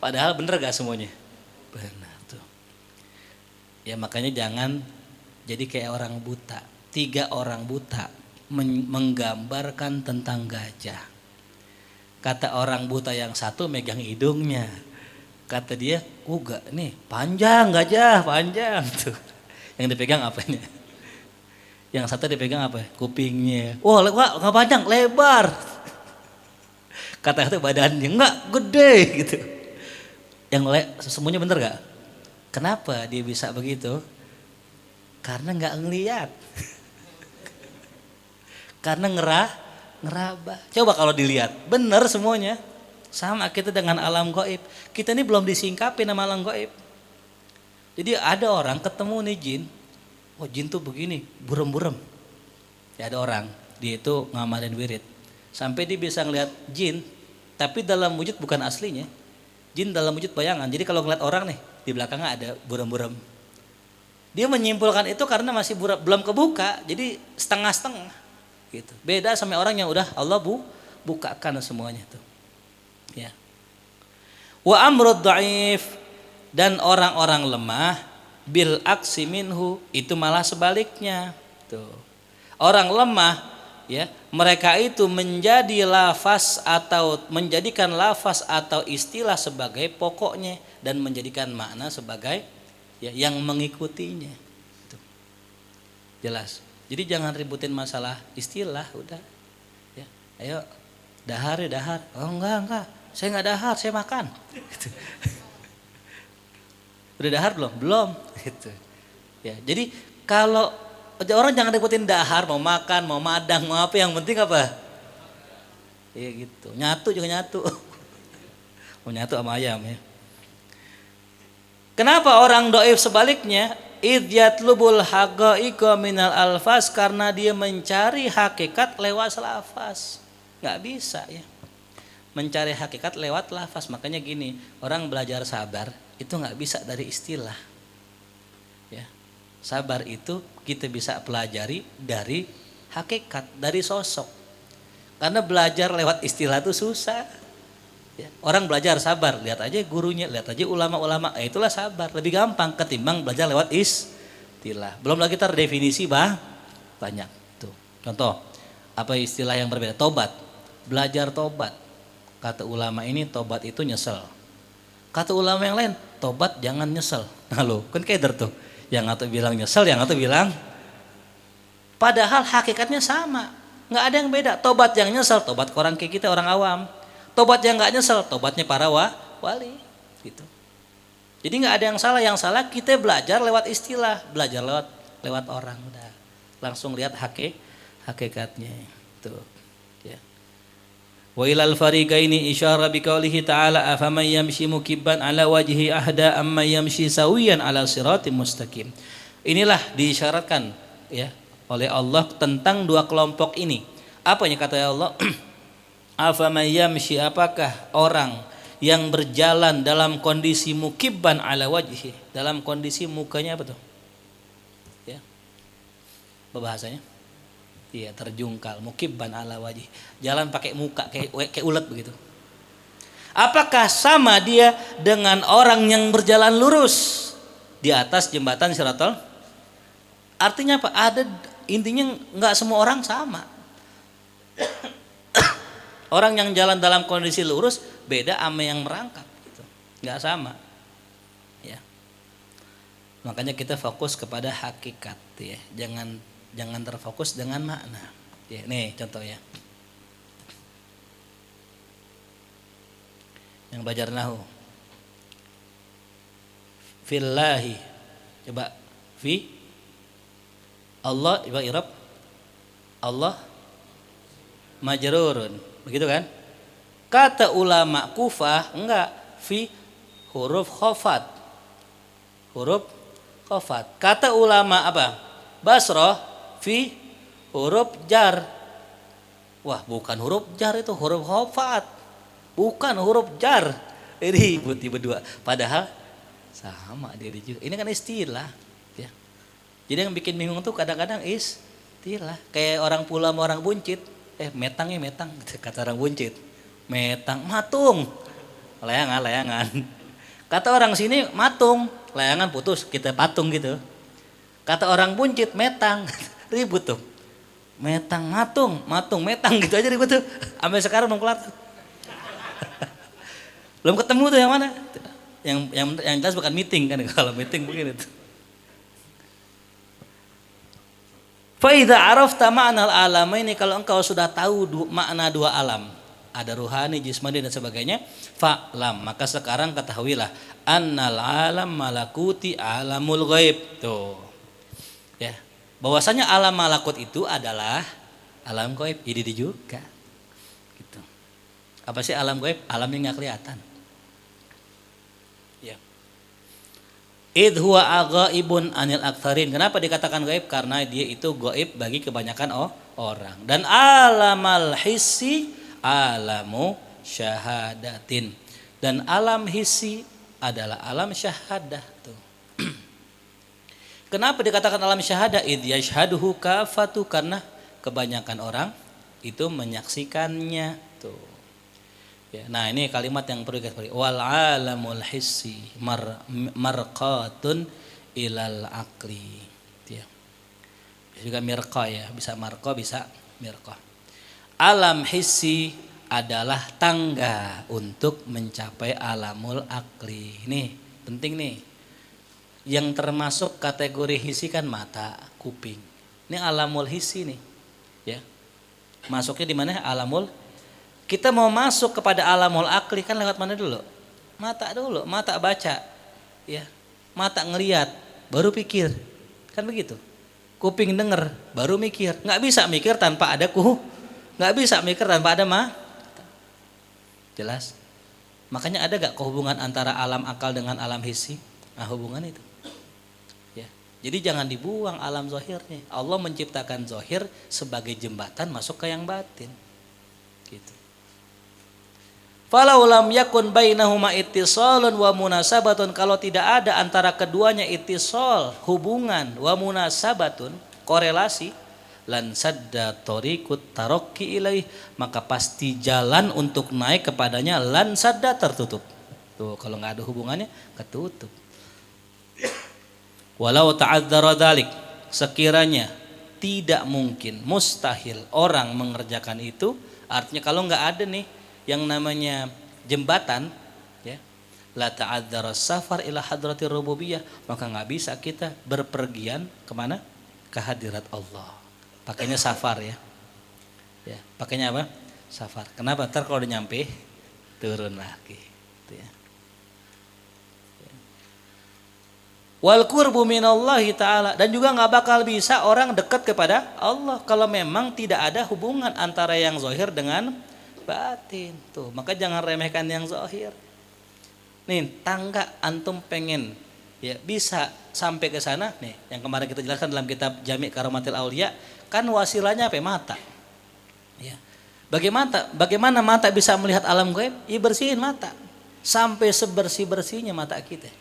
Padahal bener gak semuanya? Benar tuh. Ya makanya jangan jadi kayak orang buta. 3 orang buta menggambarkan tentang gajah. Kata orang buta yang satu megang hidungnya. Kata dia, enggak nih, panjang gajah, panjang tuh. Yang dipegang apanya? Yang satu dipegang apa? Kupingnya. Oh, enggak panjang, lebar. Kata-kata badannya enggak gede gitu. Yang semuanya bener gak? Kenapa dia bisa begitu? Karena enggak ngelihat. Karena ngeraba. Coba kalau dilihat, benar semuanya. Sama kita dengan alam gaib. Kita ini belum disingkapin sama alam gaib. Jadi ada orang ketemu nih jin, oh jin tuh begini, burem-burem. Ya ada orang, dia itu ngamalin wirid. Sampai dia bisa ngeliat jin, tapi dalam wujud bukan aslinya. Jin dalam wujud bayangan. Jadi kalau ngeliat orang nih, di belakangnya ada burem-burem. Dia menyimpulkan itu karena masih belum kebuka, jadi setengah-setengah. Gitu. Beda sama orang yang udah Allah bukakan semuanya tuh. Ya. Wa amrud dhaif, dan orang-orang lemah bil aksi minhu, itu malah sebaliknya. Tuh. Orang lemah ya, mereka itu menjadi lafaz atau menjadikan lafaz atau istilah sebagai pokoknya dan menjadikan makna sebagai ya yang mengikutinya. Tuh. Jelas. Jadi jangan ributin masalah istilah, udah. Ya, ayo dahar ya dahar. Oh enggak, saya nggak dahar, saya makan. Gitu. Udah dahar belum? Belum. Gitu. Ya, jadi kalau orang jangan ributin dahar, mau makan, mau madang, mau apa, yang penting apa? Iya gitu. Nyatu juga nyatu. Mau nyatu sama ayam ya. Kenapa orang doif sebaliknya? Idh yatlubul haqa'iqa minal alfaz, karena dia mencari hakikat lewat lafaz. Nggak bisa ya. Mencari hakikat lewat lafaz. Makanya gini, orang belajar sabar itu nggak bisa dari istilah. Ya. Sabar itu kita bisa pelajari dari hakikat, dari sosok. Karena belajar lewat istilah itu susah. Ya. Orang belajar sabar, lihat aja gurunya, lihat aja ulama-ulama, itulah sabar. Lebih gampang ketimbang belajar lewat istilah. Belum lagi terdefinisi banyak. Tuh. Contoh, apa istilah yang berbeda? Tobat. Belajar tobat. Kata ulama ini tobat itu nyesel. Kata ulama yang lain, tobat jangan nyesel. Nah lo, kan keder tuh. Yang atau bilang nyesel, yang atau bilang. Padahal hakikatnya sama. Nggak ada yang beda. Tobat yang nyesel, tobat ke orang kayak kita, orang awam. Tobat yang nggak nyesel, tobatnya para wali, gitu. Jadi nggak ada yang salah. Yang salah kita belajar lewat istilah, belajar lewat orang, udah langsung lihat hakikatnya. Tuh, ya. Wa ilal fariqaini isyara biqaulihi ta'ala afaman yamshi mukibban ala wajhi ahda amma yamshi sawiyan ala siratim mustaqim. Inilah diisyaratkan ya oleh Allah tentang dua kelompok ini. Apa yang kata Allah? Afaman yamshi, apakah orang yang berjalan dalam kondisi mukibban ala wajhi, dalam kondisi mukanya apa tuh? Ya. Bahasanya? Iya, terjungkal, mukibban ala wajhi. Jalan pakai muka kayak ulet begitu. Apakah sama dia dengan orang yang berjalan lurus di atas jembatan Shiratal? Artinya apa? Intinya nggak semua orang sama. Orang yang jalan dalam kondisi lurus beda sama yang merangkap, gitu. Nggak sama. Ya. Makanya kita fokus kepada hakikat, ya. Jangan terfokus dengan makna. Ya, nih contoh ya. Yang belajar nahu. Fillahi. Coba fi Allah, coba irab. Allah majrurun. Begitu kan? Kata ulama Kufah enggak, fi huruf khafat. Huruf khafat. Kata ulama apa? Basrah fi huruf jar. Wah, bukan huruf jar, itu huruf khafat. Bukan huruf jar. Ini berdua. Padahal sama dia juga. Ini kan istilah, ya. Jadi yang bikin bingung tuh kadang-kadang istilah. Kayak orang pula sama orang buncit. Metangnya metang, kata orang buncit. Metang, matung. Layangan. Kata orang sini matung, layangan putus, kita patung gitu. Kata orang buncit metang, ribut tuh. Metang, matung, metang gitu aja ribut tuh. Sampai sekarang belum kelar. Belum ketemu tuh yang mana. Yang jelas bukan meeting kan, kalau meeting begini tuh. Faida arafta ma'nal alamaini, kalau engkau sudah tahu makna dua alam, ada ruhani, jismani dan sebagainya, fa'lam, maka sekarang ketahuilah annal alam malakuti alamul ghaib. Tuh. Ya. Bahwasanya alam malakut itu adalah alam ghaib, ini juga. Gitu. Apa sih alam ghaib? Alam yang enggak kelihatan. Ya. Id huwa aghaibun anil aktsarin. Kenapa dikatakan gaib? Karena dia itu gaib bagi kebanyakan orang. Dan alamal hissi alamu syahadatin. Dan alam hissi adalah alam syahadah tuh. Kenapa dikatakan alam syahadah? Id yashhaduhu kafatu, karena kebanyakan orang itu menyaksikannya tuh. Ya, nah ini kalimat yang perlu kita pelajari. Wal alamul hissi marqatun ilal aqli. Ya. Bisa juga mirqa ya, bisa marqa bisa mirqa. Alam hissi adalah tangga untuk mencapai alamul aqli. Ini penting nih. Yang termasuk kategori hissi kan mata, kuping. Ini alamul hissi nih. Ya. Masuknya di mana? Alamul. Kita mau masuk kepada alamul aqli kan lewat mana dulu? Mata dulu, mata baca. Ya. Mata ngelihat, baru pikir. Kan begitu. Kuping denger, baru mikir. Nggak bisa mikir tanpa ada nggak bisa mikir tanpa ada Jelas? Makanya ada gak hubungan antara alam akal dengan alam hissi? Nah, hubungan itu. Ya. Jadi jangan dibuang alam zahirnya. Allah menciptakan zahir sebagai jembatan masuk ke yang batin. Gitu. Falau lam yakun bainahuma ittisalun wa munasabatun, kalau tidak ada antara keduanya ittisal, hubungan, wa munasabatun, korelasi, lan sadda tariqut tarakki ilaih, maka pasti jalan untuk naik kepadanya lan sadda tertutup. Tuh, kalau nggak ada hubungannya ketutup. Walau ta'adzara dzalik, sekiranya tidak mungkin, mustahil orang mengerjakan itu, artinya kalau nggak ada nih yang namanya jembatan, ya, la ta'adzara safar ila hadratir rububiyah, maka nggak bisa kita berpergian kemana? Ke hadirat Allah. Pakainya safar ya. Ya, pakainya apa? Safar. Kenapa? Ntar kalau udah nyampe turun lagi. Gitu ya. Wal qurbu minallahi ta'ala, dan juga nggak bakal bisa orang dekat kepada Allah kalau memang tidak ada hubungan antara yang zahir dengan batin. Tuh, maka jangan remehkan yang zahir. Nih, tangga antum pengen ya bisa sampai ke sana nih, yang kemarin kita jelaskan dalam kitab Jami' Karamatil Aulia, kan wasilahnya apa? Mata. Ya. Bagaimana mata bisa melihat alam gaib? Ya bersihin mata sampai sebersih-bersihnya mata kita.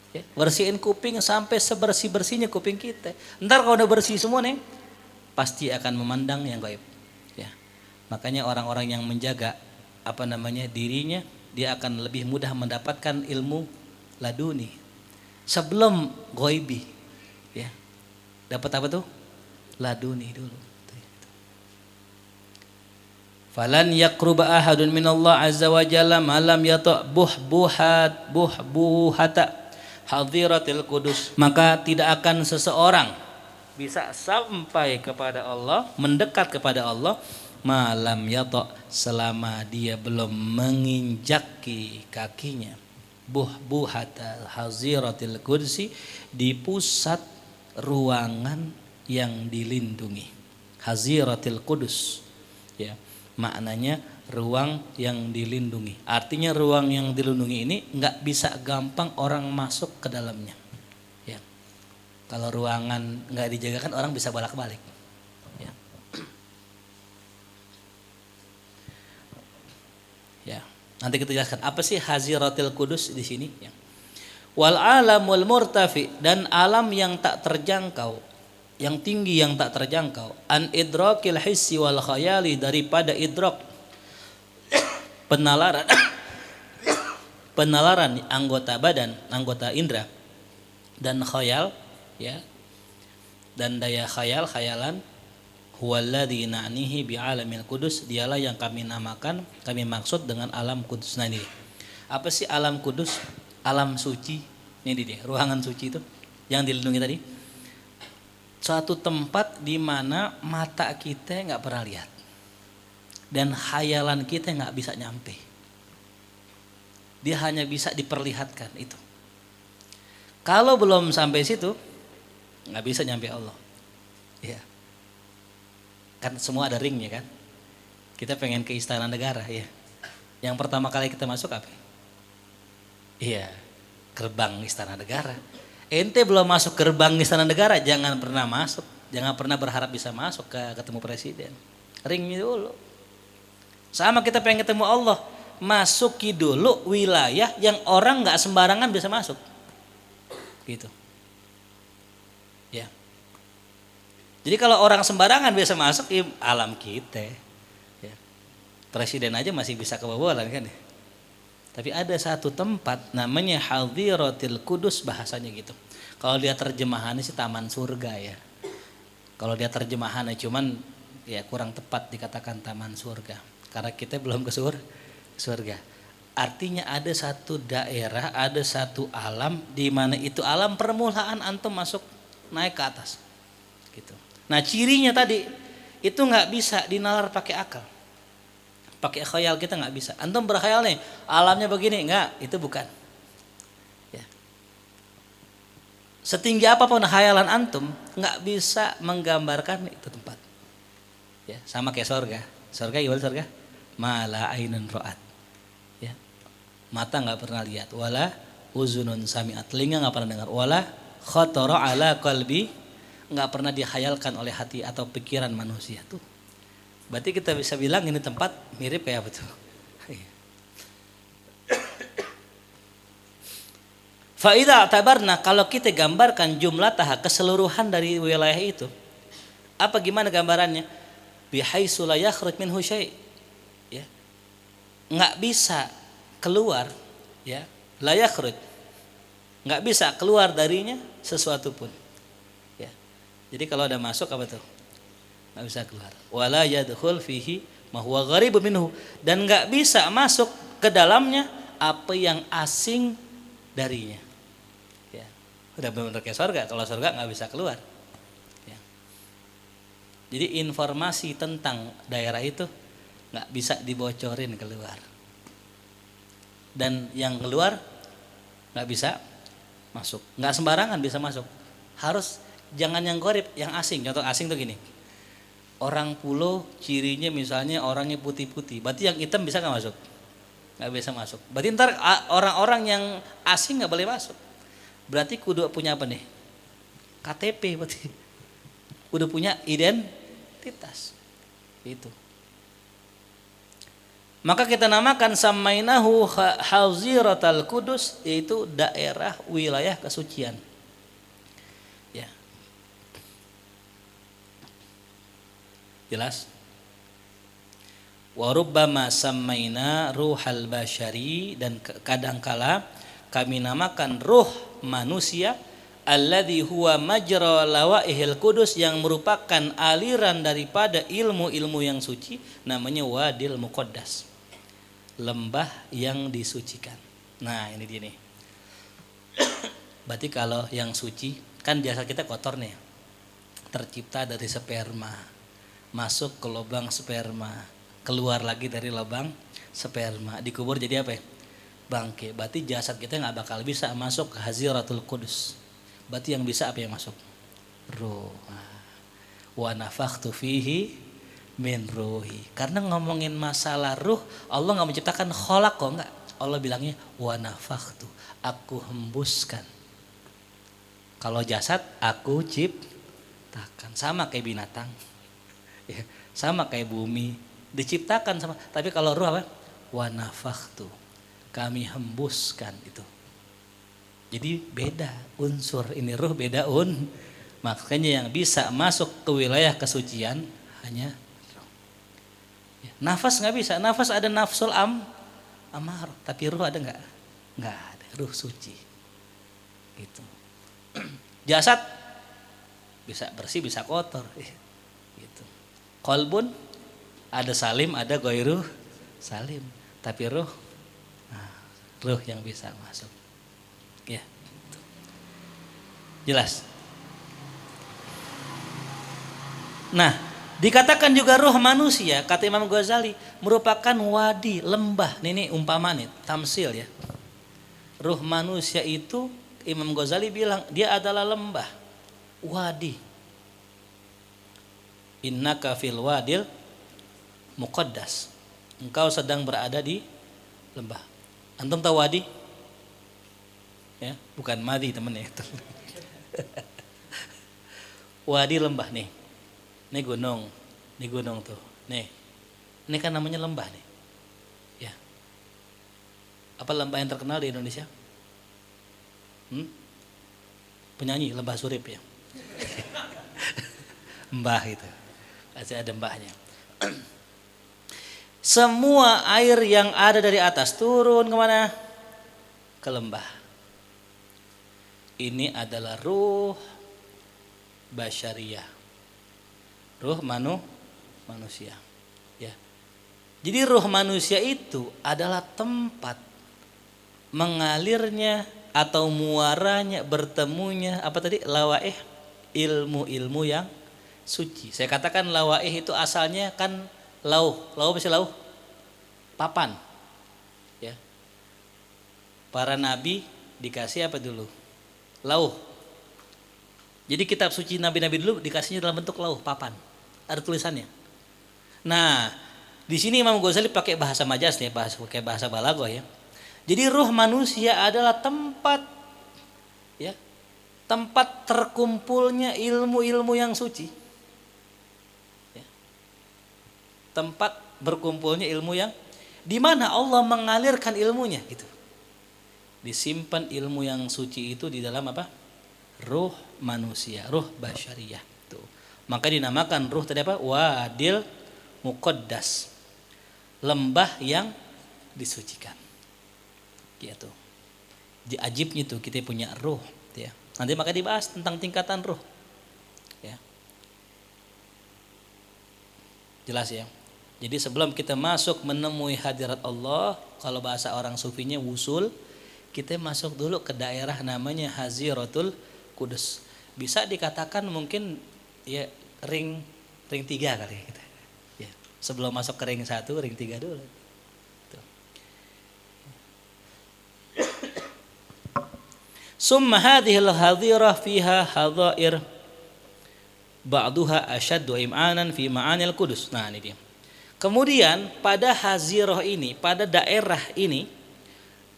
Ya, bersihin kuping sampai sebersih-bersihnya kuping kita. Ntar kalau udah bersih semua nih, pasti akan memandang yang gaib. Ya. Makanya orang-orang yang menjaga dirinya, dia akan lebih mudah mendapatkan ilmu laduni sebelum ghaibi. Ya. Dapat apa tuh? Laduni dulu. Falan yaqruba ahadun minallah azza wa jalla ma lam yata' buhbuhata hadiratil qudus. Maka tidak akan seseorang bisa sampai kepada Allah, mendekat kepada Allah, malam yata', selama dia belum menginjaki kakinya buhbuhatal haziratil qudsi, di pusat ruangan yang dilindungi. Haziratil qudus, ya, maknanya ruang yang dilindungi. Artinya ruang yang dilindungi ini nggak bisa gampang orang masuk ke dalamnya. Ya. Kalau ruangan nggak dijaga kan orang bisa bolak-balik. Ya. Ya. Nanti kita jelaskan apa sih haziratil qudus di sini. Ya. Wal alamul murtafi, dan alam yang tak terjangkau, yang tinggi yang tak terjangkau, an idrakil hissi wal khayali, daripada idrak penalaran anggota badan, anggota indera, dan khayal, ya, dan daya khayalan. Huwaladzi na'nihi bi alamil qudus, dialah yang kami namakan, kami maksud dengan alam kudus. Nah ini apa sih alam kudus? Alam suci. Ini dia, ruangan suci itu yang dilindungi tadi. Suatu tempat di mana mata kita nggak pernah lihat dan khayalan kita nggak bisa nyampe. Dia hanya bisa diperlihatkan itu. Kalau belum sampai situ, nggak bisa nyampe Allah. Ya. Kan semua ada ringnya kan. Kita pengen ke istana negara ya. Yang pertama kali kita masuk apa? Iya. gerbang istana negara. Ente belum masuk gerbang istana negara, jangan pernah masuk. Jangan pernah berharap bisa masuk ketemu presiden. Ringnya dulu. Sama kita pengen ketemu Allah, masuki dulu wilayah yang orang nggak sembarangan bisa masuk. Gitu. Ya. Jadi kalau orang sembarangan bisa masuk, ya alam kita. Ya. Presiden aja masih bisa kebobolan kan ya. Tapi ada satu tempat namanya Hadhiratil Qudus, bahasanya gitu. Kalau dia terjemahannya sih taman surga ya. Kalau dia terjemahannya cuman ya kurang tepat dikatakan taman surga. Karena kita belum ke surga. Artinya ada satu daerah, ada satu alam di mana itu alam permulaan antum masuk naik ke atas. Gitu. Nah, cirinya tadi itu nggak bisa dinalar pakai akal. Pakai khayal kita nggak bisa. Antum berkhayal nih, alamnya begini, enggak, itu bukan. Ya. Setinggi apapun khayalan antum, nggak bisa menggambarkan itu tempat. Ya, sama kayak surga. Surga gimana surga? Mala ainun ra'at. Ya. Mata nggak pernah lihat, wala uzunun sami'at, telinga nggak pernah dengar, wala khatara ala qalbi, nggak pernah dihayalkan oleh hati atau pikiran manusia tuh. Berarti kita bisa bilang ini tempat mirip kayak apa tuh? Faida tabarna, kalau kita gambarkan jumlah keseluruhan dari wilayah itu, apa gimana gambarannya? Bihaitsu la yakhruj minhu syai'. Ya. Enggak bisa keluar, ya. La yakhruj. Enggak bisa keluar darinya sesuatu pun. Ya. Jadi kalau ada masuk apa tuh? Nggak bisa keluar. Wala yadkhul fihi ma huwa gharibun minhu, dan nggak bisa masuk ke dalamnya apa yang asing darinya. Ya. Udah benar kayak surga. Kalau surga nggak bisa keluar. Ya. Jadi informasi tentang daerah itu nggak bisa dibocorin keluar. Dan yang keluar nggak bisa masuk. Nggak sembarangan bisa masuk. Harus jangan yang gharib, yang asing. Contoh asing tuh gini. Orang pulau cirinya misalnya orangnya putih-putih, berarti yang hitam bisa nggak masuk? Nggak bisa masuk. Berarti ntar orang-orang yang asing nggak boleh masuk. Berarti kudu punya apa nih? KTP berarti. Kudu punya identitas. Itu. Maka kita namakan samainahu Hadhiratul Qudus, yaitu daerah wilayah kesucian. Jelas? Wa rubbama sammaina ruhal basyari, dan kadangkala kami namakan ruh manusia alladzi huwa majra lawaihil qudus, yang merupakan aliran daripada ilmu-ilmu yang suci, namanya wadil muqaddas, lembah yang disucikan. Nah, ini dia nih. Berarti kalau yang suci kan jasad kita kotor nih. Tercipta dari sperma, masuk ke lubang sperma, keluar lagi dari lubang sperma, dikubur jadi apa ya? Bangke. Berarti jasad kita nggak bakal bisa masuk ke Hadhiratul Qudus. Berarti yang bisa apa yang masuk? Ruh. Wa nafakhtu fihi min ruhi. Karena ngomongin masalah ruh, Allah nggak menciptakan kholaq kok, nggak. Allah bilangnya wa nafakhtu, aku hembuskan. Kalau jasad aku ciptakan, sama kayak binatang. Ya, sama kayak bumi diciptakan sama, tapi kalau ruh apa? Wa nafakhtu, kami hembuskan itu. Jadi beda unsur, ini ruh beda makanya yang bisa masuk ke wilayah kesucian hanya ruh. Ya, nafas nggak bisa, nafas ada nafsul amar, tapi ruh ada nggak? Nggak ada, ruh suci. Gitu. Jasad bisa bersih bisa kotor. Gitu. Qalbun ada salim ada ghairu salim, tapi ruh, ruh yang bisa masuk. Ya. Jelas. Nah, dikatakan juga ruh manusia, kata Imam Ghazali, merupakan wadi, lembah. Ini umpama nih, tamsil ya. Ruh manusia itu Imam Ghazali bilang dia adalah lembah, wadi. Innaka fil wadil muqaddas. Engkau sedang berada di lembah. Antum tahu wadi? Ya, bukan madi temen ya. Wadi lembah nih. Ini gunung tuh. Nih. Ini kan namanya lembah nih. Ya. Apa lembah yang terkenal di Indonesia? Penyanyi Lembah Surip ya. Mbah itu. Masih ada mbahnya. Semua air yang ada dari atas turun kemana? Ke lembah. Ini adalah ruh basyariyah. Ruh manusia. Ya. Jadi ruh manusia itu adalah tempat mengalirnya atau muaranya, bertemunya apa tadi? Lawaih, ilmu-ilmu yang suci. Saya katakan lawaih itu asalnya kan lauh masih lauh, papan. Ya. Para nabi dikasih apa dulu? Lauh. Jadi kitab suci nabi-nabi dulu dikasihnya dalam bentuk lauh, papan. Ada tulisannya. Nah, di sini Imam Ghazali pakai bahasa majaz nih, pakai bahasa balaghah ya. Jadi ruh manusia adalah tempat ya, tempat terkumpulnya ilmu-ilmu yang suci. Ya. Tempat berkumpulnya ilmu yang di mana Allah mengalirkan ilmunya gitu. Disimpan ilmu yang suci itu di dalam apa? Ruh manusia, ruh basyariyah. Tuh. Maka dinamakan ruh tadi apa? Wadil Muqaddas. Lembah yang disucikan. Gitu. Di ajibnya tuh kita punya ruh, ya. Nanti maka dibahas tentang tingkatan ruh. Ya. Jelas ya. Jadi sebelum kita masuk menemui hadirat Allah, kalau bahasa orang sufinya wusul, kita masuk dulu ke daerah namanya Haziratul Qudus. Bisa dikatakan mungkin ya ring 3 kali gitu. Ya. Sebelum masuk ke ring 1, ring 3 dulu. Summa hadhil hadhirah fiha hadhair ba'duha asyaddu im'anan fi ma'anil qudus. Nah ini dia. Kemudian pada hazirah ini, pada daerah ini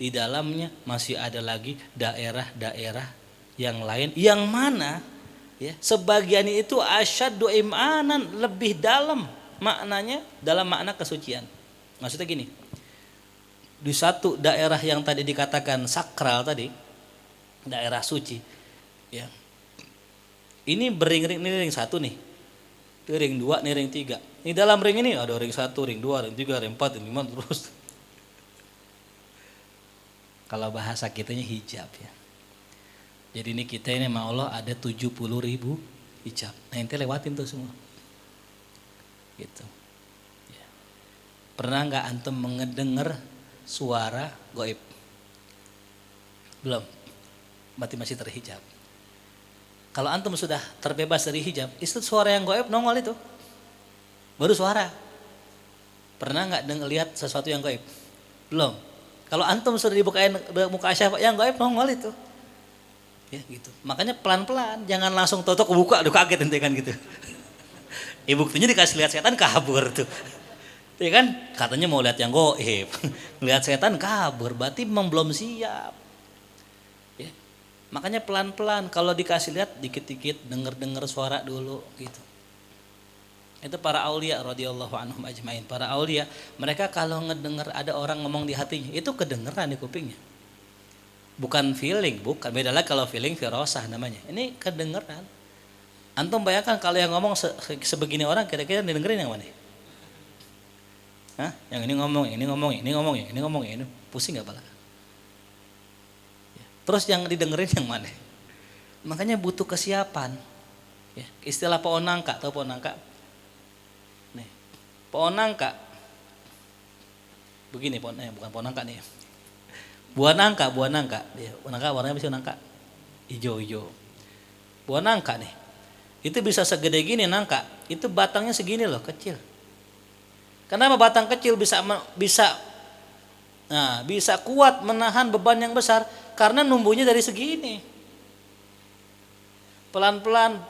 di dalamnya masih ada lagi daerah-daerah yang lain yang mana ya sebagian itu asyaddu im'anan, lebih dalam maknanya, dalam makna kesucian. Maksudnya gini. Di satu daerah yang tadi dikatakan sakral tadi, daerah suci ya. Ini bering-ring, ini ring 1 nih. Ini ring 2, ini ring 3. Ini dalam ring ini ada ring 1, ring 2, ring 3, ring 4, ring 5 terus. Kalau bahasa kitanya hijab ya. Jadi ini kita ini sama Allah ada 70.000 hijab. Nah ente lewatin tuh semua. Gitu. Ya. Pernah nggak antum mendengar suara gaib? Belum. Berarti masih terhijab. Kalau antum sudah terbebas dari hijab, itu suara yang gaib nongol itu. Baru suara. Pernah nggak lihat sesuatu yang gaib? Belum. Kalau antum sudah dibukain muka syafa yang gaib nongol itu. Ya gitu. Makanya pelan-pelan, jangan langsung totok buka, aduh kaget ente kan gitu. Buktinya dikasih lihat setan kabur tuh. Ya kan? Katanya mau lihat yang gaib. Lihat setan kabur, berarti memang belum siap. Ya. Makanya pelan-pelan, kalau dikasih lihat dikit-dikit, denger-denger suara dulu gitu. Itu para aulia radhiyallahu anhum ajmain. Para aulia, mereka kalau ngedenger ada orang ngomong di hatinya, itu kedengeran di kupingnya. Bukan feeling, bukan. Beda lagi kalau feeling firasah namanya. Ini kedengeran. Antum bayangkan kalau yang ngomong sebegini orang, kira-kira didengerin yang mana? Hah? Yang ini ngomong, ini ngomong, ini ngomong, ini ngomong, ini pusing nggak pala? Terus yang didengerin yang mana? Makanya butuh kesiapan. Ya, istilah pohon nangka, tahu pohon nangka? Nih, pohon nangka. Begini pohonnya, bukan pohon nangka nih. Buah nangka. Ya, nangka warnanya bisa nangka hijau. Buah nangka nih. Itu bisa segede gini nangka. Itu batangnya segini loh, kecil. Kenapa batang kecil bisa kuat menahan beban yang besar? Karena numbuhnya dari segini. Pelan-pelan,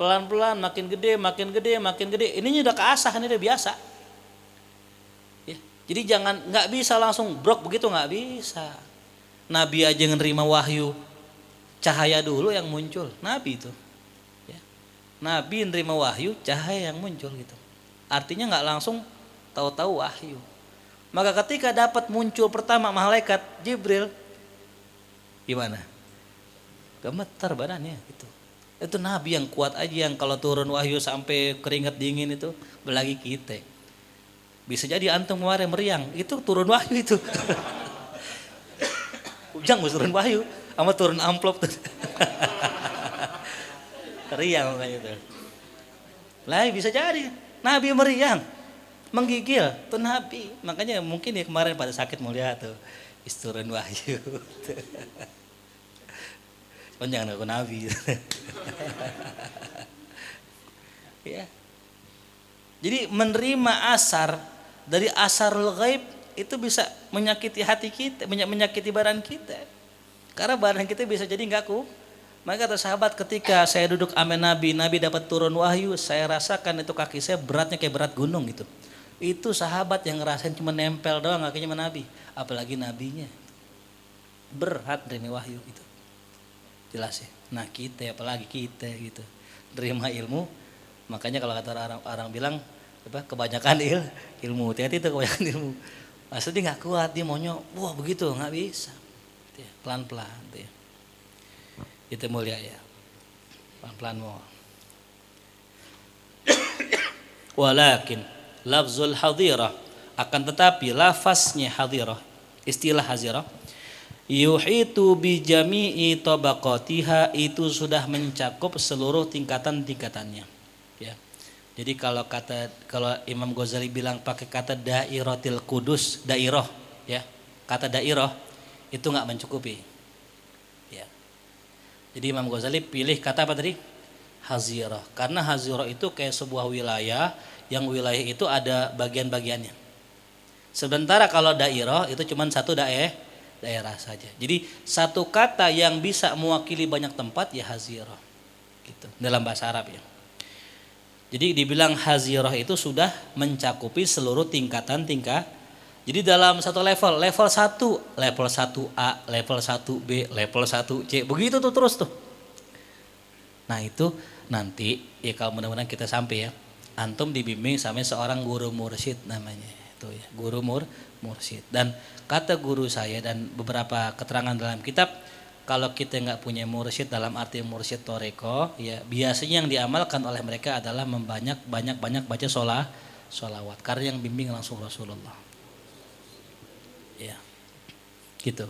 makin gede. Ini udah keasah, ini udah biasa. Ya, jadi nggak bisa langsung brok begitu, nggak bisa. Nabi aja nerima wahyu cahaya dulu yang muncul, Nabi itu. Ya. Nabi nerima wahyu, cahaya yang muncul gitu. Artinya nggak langsung tahu-tahu wahyu. Maka ketika dapat muncul pertama malaikat Jibril, gimana? Gemetar badannya gitu. Itu Nabi yang kuat aja, yang kalau turun wahyu sampai keringat dingin itu, belagi kita. Bisa jadi antum kemarin meriang, itu turun wahyu itu. Ujang bisa turun wahyu, sama turun amplop tuh. Meriang makanya itu. Lah bisa jadi Nabi meriang, menggigil tuh Nabi. Makanya mungkin ya kemarin pada sakit mulia tuh, turun wahyu. Jangan aku Nabi. Ya. Jadi menerima asar dari asarul ghaib itu bisa menyakiti hati kita, menyakiti badan kita. Karena badan kita bisa jadi enggak kuat. Maka kata sahabat, ketika saya duduk sama Nabi, Nabi dapat turun wahyu, saya rasakan itu kaki saya beratnya kayak berat gunung gitu. Itu sahabat yang ngerasain cuma nempel doang kakinya sama Nabi, apalagi nabinya. Berat dari wahyu gitu. Jelas ya. Nah kita apalagi kita gitu terima ilmu, makanya kalau kata orang bilang apa, kebanyakan ilmu, hati-hati itu kebanyakan ilmu. Maksudnya nggak kuat, dia maunya wah begitu, nggak bisa. Pelan-pelan gitu ya. Itu mulia ya. Pelan-pelan mau. Walakin lafzul hadirah, akan tetapi lafaznya hadirah, istilah hadirah, yuhitu bi jami'i tabaqatiha, itu sudah mencakup seluruh tingkatan-tingkatannya. Ya. Jadi kalau Imam Ghazali bilang pakai kata dairatil kudus, dairah, ya. Kata dairah itu enggak mencukupi. Ya. Jadi Imam Ghazali pilih kata apa tadi? Hazirah. Karena hazirah itu kayak sebuah wilayah, yang wilayah itu ada bagian-bagiannya. Sementara kalau dairah itu cuma satu daerah saja. Jadi satu kata yang bisa mewakili banyak tempat ya hazirah. Gitu. Dalam bahasa Arab ya. Jadi dibilang hazirah itu sudah mencakupi seluruh tingkatan-tingkat. Jadi dalam satu level 1, level 1A, level 1B, level 1C, begitu tuh terus tuh. Nah, itu nanti ya kalau mudah-mudahan kita sampai ya. Antum dibimbing sama seorang guru mursyid namanya. Itu ya, guru mursyid. Dan kata guru saya dan beberapa keterangan dalam kitab, kalau kita nggak punya mursyid dalam arti mursyid toreko, ya biasanya yang diamalkan oleh mereka adalah banyak baca sholawat. Karena yang bimbing langsung Rasulullah. Ya, gitu.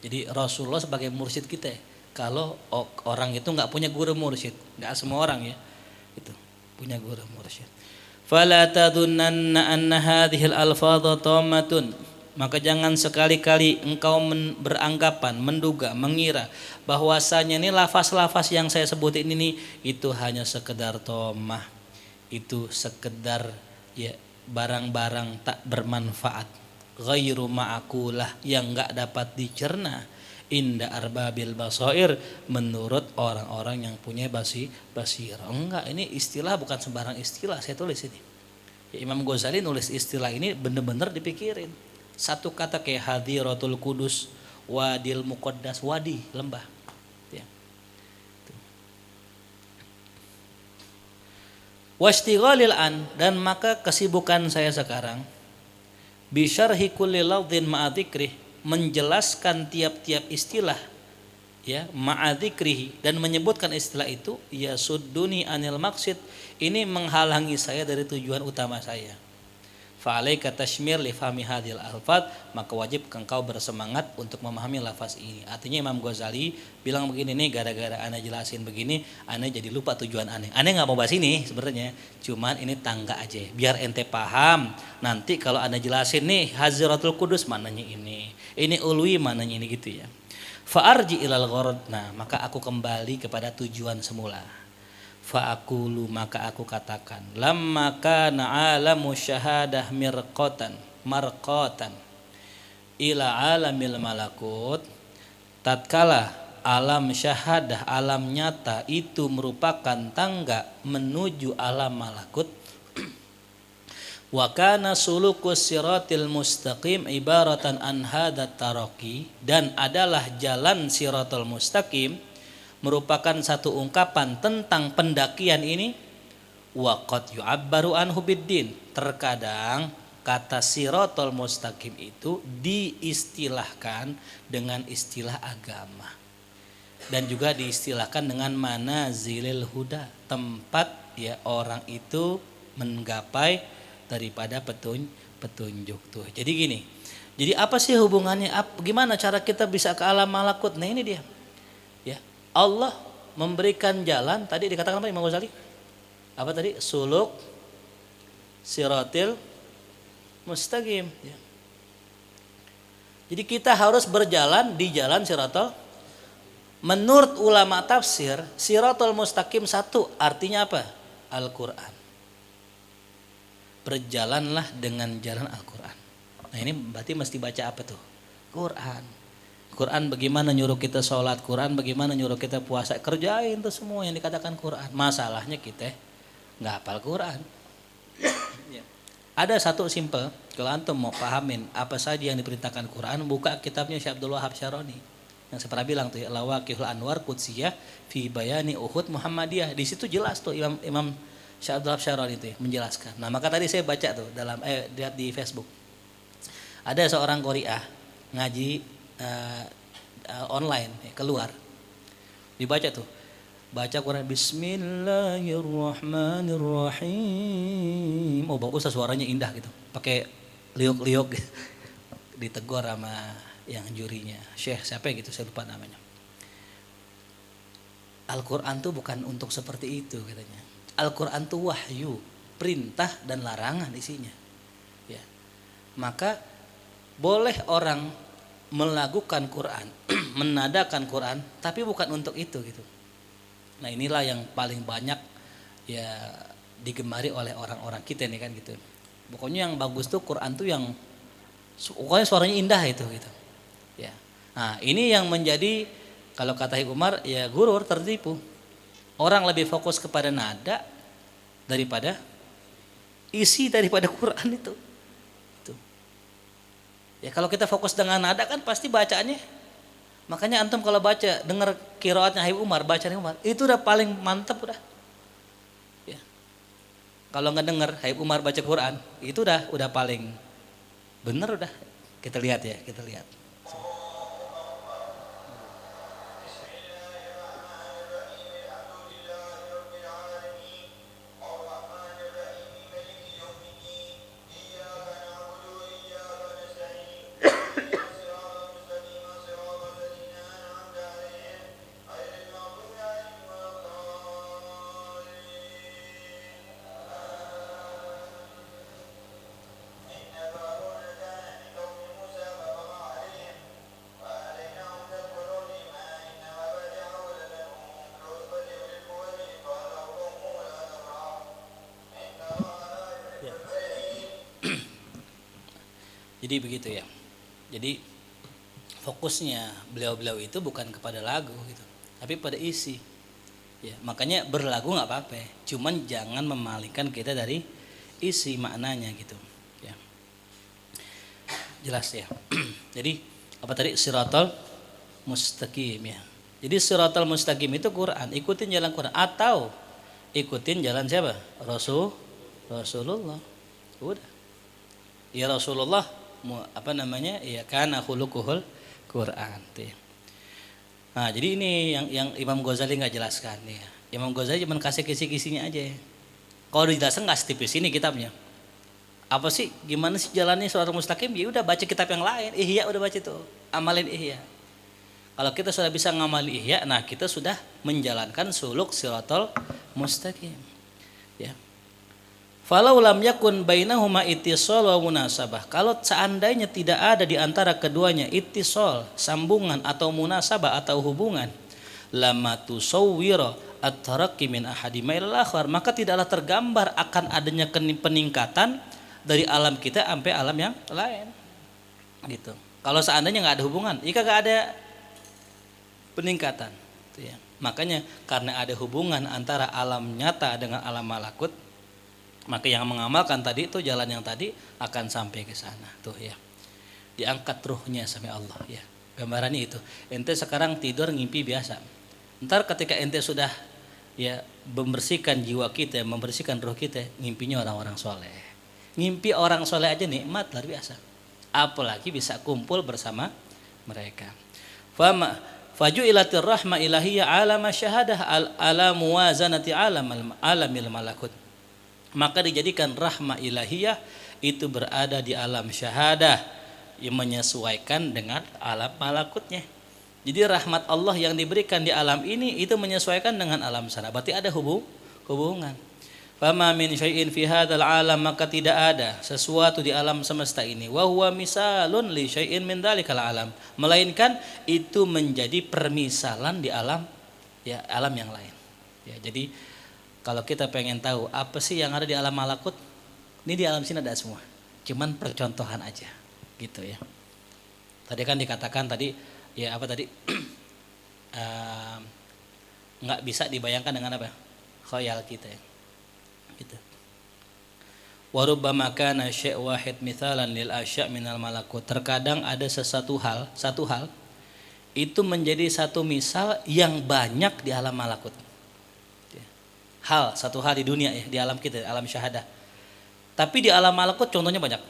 Jadi Rasulullah sebagai mursyid kita. Kalau orang itu nggak punya guru mursyid, nggak semua orang ya, itu punya guru mursyid. Fala tadhunanna anna hadhil alfadha tamatun, maka jangan sekali-kali engkau beranggapan, menduga, mengira bahwasanya ini lafaz-lafaz yang saya sebutin ini itu hanya sekedar tomah, itu sekedar ya barang-barang tak bermanfaat, ghairu ma'akulah, yang enggak dapat dicerna inda arbabil basair, menurut orang-orang yang punya basirah. Enggak, ini istilah bukan sembarang istilah saya tulis ini. Ya, Imam Ghazali nulis istilah ini benar-benar dipikirin. Satu kata kayak hadiratul kudus, wadil muqaddas, wadi lembah. Ya. Wastighalil an, dan maka kesibukan saya sekarang bisyarhi kulli lafdhin ma'a dzikrih, menjelaskan tiap-tiap istilah ya ma'adzikrihi, dan menyebutkan istilah itu ya sudduni anil maqsid, ini menghalangi saya dari tujuan utama saya. Fa'alaika tashmir li fahmi hadhil alfaz, maka wajib engkau bersemangat untuk memahami lafaz ini. Artinya Imam Ghazali bilang begini nih, gara-gara ana jelasin begini, ana jadi lupa tujuan ana. Ana enggak mau bahas ini sebenarnya, cuman ini tangga aja biar ente paham. Nanti kalau ana jelasin nih Haziratul Qudus mananya ini ulwi mananya ini gitu ya. Fa'arji ilal gharad, nah maka aku kembali kepada tujuan semula. Fa'akulu, maka aku katakan, lamma kana alamu syahadah marqatan ila alamil malakut, tatkala alam syahadah, alam nyata itu merupakan tangga menuju alam malakut, wa kana sulukus siratil mustaqim ibaratan an hadat taraqi, dan adalah jalan siratul mustaqim merupakan satu ungkapan tentang pendakian ini. Wa qad yu'abbaru anhu biddin. Terkadang kata siratal mustaqim itu diistilahkan dengan istilah agama. Dan juga diistilahkan dengan manazilil huda, tempat ya orang itu menggapai daripada petunjuk tuh. Jadi gini. Jadi apa sih hubungannya? Gimana cara kita bisa ke alam malakut? Nah ini dia. Ya, Allah memberikan jalan. Tadi dikatakan apa Imam Ghazali? Apa tadi? Suluk siratil mustaqim. Ya. Jadi kita harus berjalan di jalan siratal. Menurut ulama tafsir, siratal mustaqim satu artinya apa? Al-Quran. Berjalanlah dengan jalan Al-Quran. Nah ini berarti mesti baca apa tuh? Quran. Quran bagaimana nyuruh kita sholat, Quran bagaimana nyuruh kita puasa, kerjain tuh semua yang dikatakan Quran. Masalahnya kita nggak hafal Quran. Ya. Ada satu simple, kalau antum mau pahamin apa saja yang diperintahkan Quran, buka kitabnya Syekh Abdul Wahab Syaroni. Yang saya pernah bilang tuh ya, Lawaqihul Anwar Qudsiyah fi Bayani Uhud Muhammadiyah. Di situ jelas tuh Imam Syekh Abdul Wahab Syaroni itu menjelaskan. Nah maka tadi saya baca tuh dalam lihat di Facebook. Ada seorang qari'ah ngaji online keluar. Dibaca tuh. Baca Quran Bismillahirrahmanirrahim. Oh bagus suaranya indah gitu. Pakai liuk-liuk gitu. Ditegur sama yang jurinya. Syekh siapa gitu saya lupa namanya. Al-Quran tuh bukan untuk seperti itu katanya. Al-Quran tuh wahyu, perintah dan larangan isinya. Ya. Maka boleh orang melakukan Quran, menadakan Quran, tapi bukan untuk itu gitu. Nah inilah yang paling banyak ya digemari oleh orang-orang kita nih kan gitu. Pokoknya yang bagus tuh Quran tuh yang pokoknya suaranya indah itu gitu. Ya. Nah ini yang menjadi kalau kata Habib Umar ya gurur, tertipu. Orang lebih fokus kepada nada daripada isi daripada Quran itu. Ya kalau kita fokus dengan nada kan pasti bacaannya. Makanya antum kalau baca dengar qiraatnya Habib Umar, bacaan Umar, itu udah paling mantap udah. Ya. Kalau nggak dengar Habib Umar baca Quran, itu udah paling bener udah. Kita lihat ya, kita lihat. Jadi begitu ya. Jadi fokusnya beliau-beliau itu bukan kepada lagu gitu, tapi pada isi. Ya, makanya berlagu nggak apa-apa, cuman jangan memalingkan kita dari isi maknanya gitu. Ya. Jelas ya. Jadi apa tadi siratal mustaqim ya. Jadi siratal mustaqim itu Quran, ikutin jalan Quran atau ikutin jalan siapa? Rasulullah. Udah. Ya Rasulullah apa namanya ya kana khuluquhul Quran tuh ya. Nah jadi ini yang Imam Ghazali nggak jelaskan ya. Imam Ghazali cuma kasih kisi-kisinya aja ya. Kalau dijelaskan nggak setipis ini kitabnya. Apa sih gimana sih jalannya siratal mustaqim? Ya udah baca kitab yang lain. Ihya udah baca tuh, amalin Ihya. Kalau kita sudah bisa ngamali Ihya, nah kita sudah menjalankan suluk siratal mustaqim ya. Falau lam yakun bainahuma ittisal wa munasabah. Kalau seandainya tidak ada di antara keduanya ittisal, sambungan atau munasabah atau hubungan, lama tusawwira at-taraqqi min ahadima ilal akhar, maka tidaklah tergambar akan adanya peningkatan dari alam kita sampai alam yang lain. Gitu. Kalau seandainya enggak ada hubungan, jika enggak ada peningkatan, gitu ya. Makanya karena ada hubungan antara alam nyata dengan alam malakut, maka yang mengamalkan tadi itu jalan yang tadi akan sampai ke sana tuh ya. Diangkat ruhnya sampai Allah ya. Gambarannya itu. Ente sekarang tidur ngimpi biasa. Ntar ketika ente sudah ya membersihkan jiwa kita, membersihkan roh kita, ngimpinya orang-orang soleh. Ngimpi orang soleh aja nikmat luar biasa. Apalagi bisa kumpul bersama mereka. Faju'ilatir rahmah ilahiyah alam syahadah ala muwazanati alamil malakut. Maka dijadikan rahmah ilahiyah itu berada di alam syahadah yang menyesuaikan dengan alam malakutnya. Jadi rahmat Allah yang diberikan di alam ini itu menyesuaikan dengan alam sana. Berarti ada hubungan. Fama min syai'in fi hadzal alam, maka tidak ada sesuatu di alam semesta ini wa huwa misalun li syai'in min dzalikal alam, melainkan itu menjadi permisalan di alam ya alam yang lain. Ya, jadi kalau kita pengen tahu apa sih yang ada di alam malakut, ini di alam sini ada semua. Cuman percontohan aja gitu ya. Tadi kan dikatakan tadi ya apa tadi nggak bisa dibayangkan dengan apa? Khayal kita ya. Gitu. Wa rubbama kana syai' wahid mithalan lil asya' minal malakut. Terkadang ada satu hal itu menjadi satu misal yang banyak di alam malakut. Satu hal di dunia ya, di alam kita, alam syahadah. Tapi di alam malakut contohnya banyak.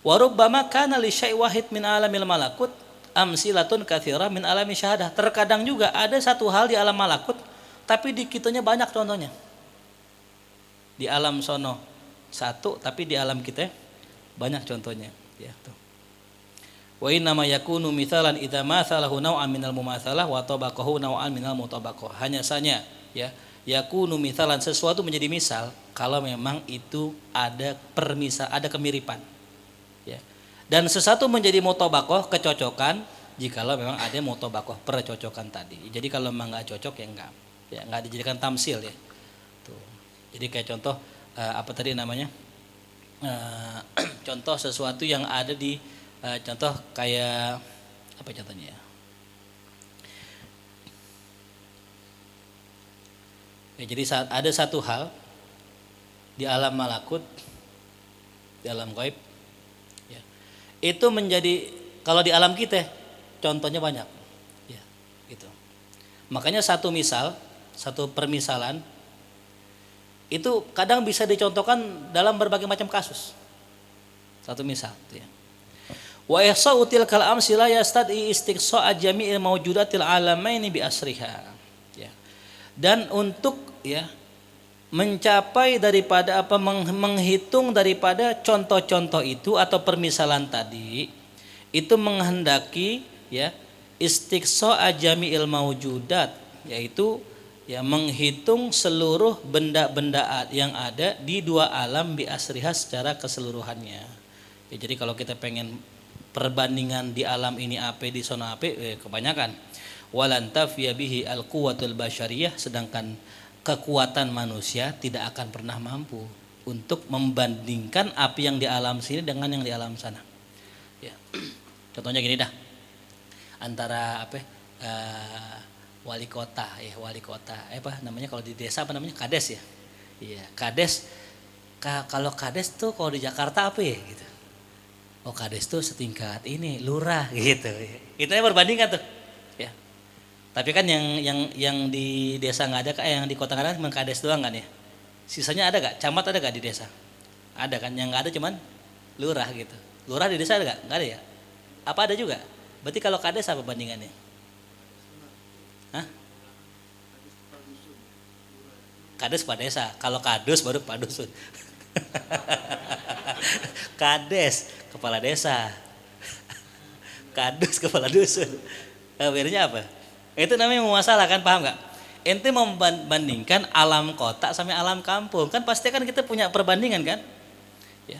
Wa rubbama kana li syai' wahid min alamil malakut amsilatun katsirah min alami syahadah. Terkadang juga ada satu hal di alam malakut tapi di kitanya banyak contohnya. Di alam sono satu, tapi di alam kita banyak contohnya. Ya, tuh. Wa inna ma yakunu mithalan idza mathalahu naw'an minal mumatsalah wa tabaqahu naw'an minal mutabaqah. Hanya saja ya, yakunu mithalan sesuatu menjadi misal kalau memang itu ada ada kemiripan. Ya. Dan sesuatu menjadi mutabaqah kecocokan jikalau memang ada mutabaqah percocokan tadi. Jadi kalau memang enggak cocok ya enggak. Ya enggak dijadikan tamsil ya. Jadi kayak contoh apa tadi namanya contoh sesuatu yang ada di contoh kayak apa contohnya ya? Jadi saat ada satu hal di alam malakut, di alam gaib, ya, itu menjadi kalau di alam kita contohnya banyak, ya, gitu. Makanya satu misal, satu permisalan itu kadang bisa dicontohkan dalam berbagai macam kasus. Satu misal ya. Wa ihsa'u tilkal amsila yastad'i istiqsa'a jami'il mawjudatil alamaini bi asriha. Ya. Dan untuk ya mencapai daripada apa menghitung daripada contoh-contoh itu atau permisalan tadi itu menghendaki ya istiqsa'a jami'il mawjudat, yaitu ya menghitung seluruh benda-benda yang ada di dua alam bi asriha secara keseluruhannya. Ya, jadi kalau kita pengen perbandingan di alam ini apa di sono apa kebanyakan walan tafiya bihi al quwwatul basyariyah, sedangkan kekuatan manusia tidak akan pernah mampu untuk membandingkan apa yang di alam sini dengan yang di alam sana. Ya. Contohnya gini dah. Antara wali kota apa namanya kalau di desa apa namanya kades ya, iya kades. Kalau kades tuh kalau di Jakarta apa ya gitu, oh kades tuh setingkat ini lurah gitu, itu perbandingan tuh ya. Tapi kan yang di desa nggak ada, yang di kota nggak ada, cuma kades doang kan ya. Sisanya ada gak? Camat ada gak di desa? Ada kan, yang nggak ada cuman lurah gitu. Lurah di desa ada gak? Nggak ada ya? Apa ada juga? Berarti kalau kades apa bandingannya? Hah? Kades kepala desa. Kalau kadus baru kepala dusun. Kades kepala desa. Kadus kepala dusun. Bedanya apa? Itu namanya masalah kan, paham nggak? Ente membandingkan alam kota sama alam kampung, kan pasti kan kita punya perbandingan kan? Ya.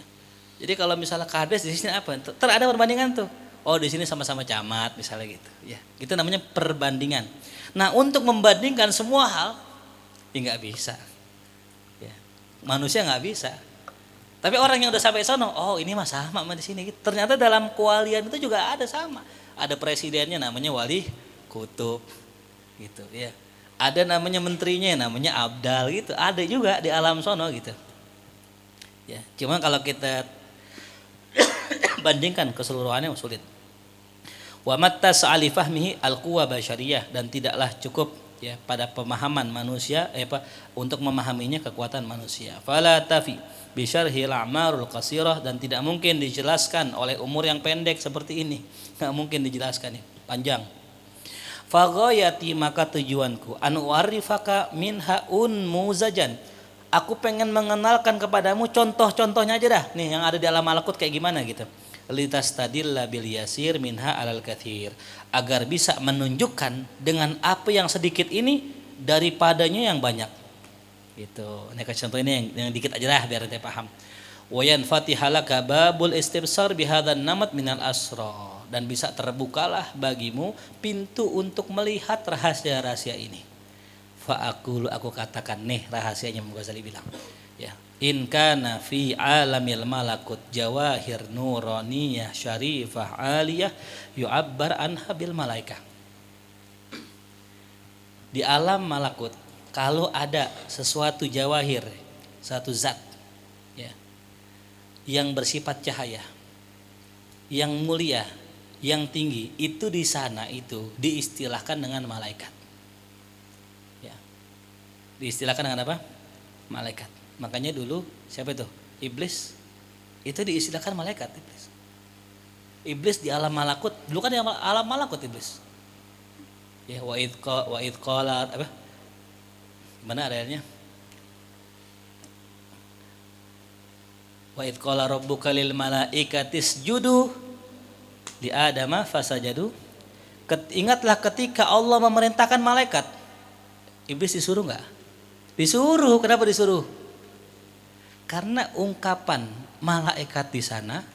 Jadi kalau misalnya kades di sini apa? Ada perbandingan tuh. Oh di sini sama-sama camat misalnya gitu. Ya, itu namanya perbandingan. Nah untuk membandingkan semua hal, ya nggak bisa. Ya, manusia nggak bisa. Tapi orang yang udah sampai sono, oh ini mah sama di sini. Ternyata dalam kewalian itu juga ada sama. Ada presidennya namanya wali kutub, gitu. Ya, ada namanya menterinya namanya abdal gitu. Ada juga di alam sono gitu. Ya, cuma kalau kita bandingkan keseluruhannya sulit. Wa matta sa'ali fahmihi al-quwa basyariyah, dan tidaklah cukup ya pada pemahaman manusia untuk memahaminya kekuatan manusia. Fala tafi bi syarhil a'marul qasirah, dan tidak mungkin dijelaskan oleh umur yang pendek seperti ini. Enggak mungkin dijelaskan ya, panjang. Fa ghayati, maka tujuanku, an u'arifaka minha muzajan. Aku pengen mengenalkan kepadamu contoh-contohnya aja dah. Nih yang ada di alam malakut kayak gimana gitu. Litastadilla bil yasir minha alal katsir, agar bisa menunjukkan dengan apa yang sedikit ini daripadanya yang banyak. Gitu. Ini contoh ini yang dikit aja lah biar ente paham. Wa yanfatihalaka babul istibsar bihadzan namat minal asra, dan bisa terbukalah bagimu pintu untuk melihat rahasia-rahasia ini. Fa aku katakan nih rahasianya, Ghazali bilang ya, in kana fi alamil malakut jawahir nuraniyah syarifah aliyah yu'abbar anha bil malaikah. Di alam malakut kalau ada sesuatu jawahir, satu zat ya, yang bersifat cahaya, yang mulia, yang tinggi, itu di sana itu diistilahkan dengan malaikat. Diistilahkan dengan apa? Malaikat. Makanya dulu siapa itu? Iblis. Itu diistilahkan malaikat, iblis. Iblis di alam malakut, dulu kan di alam malakut iblis. Ya, wa id qala apa? Mana ayatnya? Wa id qala rabbuka lil malaikati isjudu li adama fasajadu. Ingatlah ketika Allah memerintahkan malaikat. Iblis disuruh enggak? Disuruh. Kenapa disuruh? Karena ungkapan malaikat di sana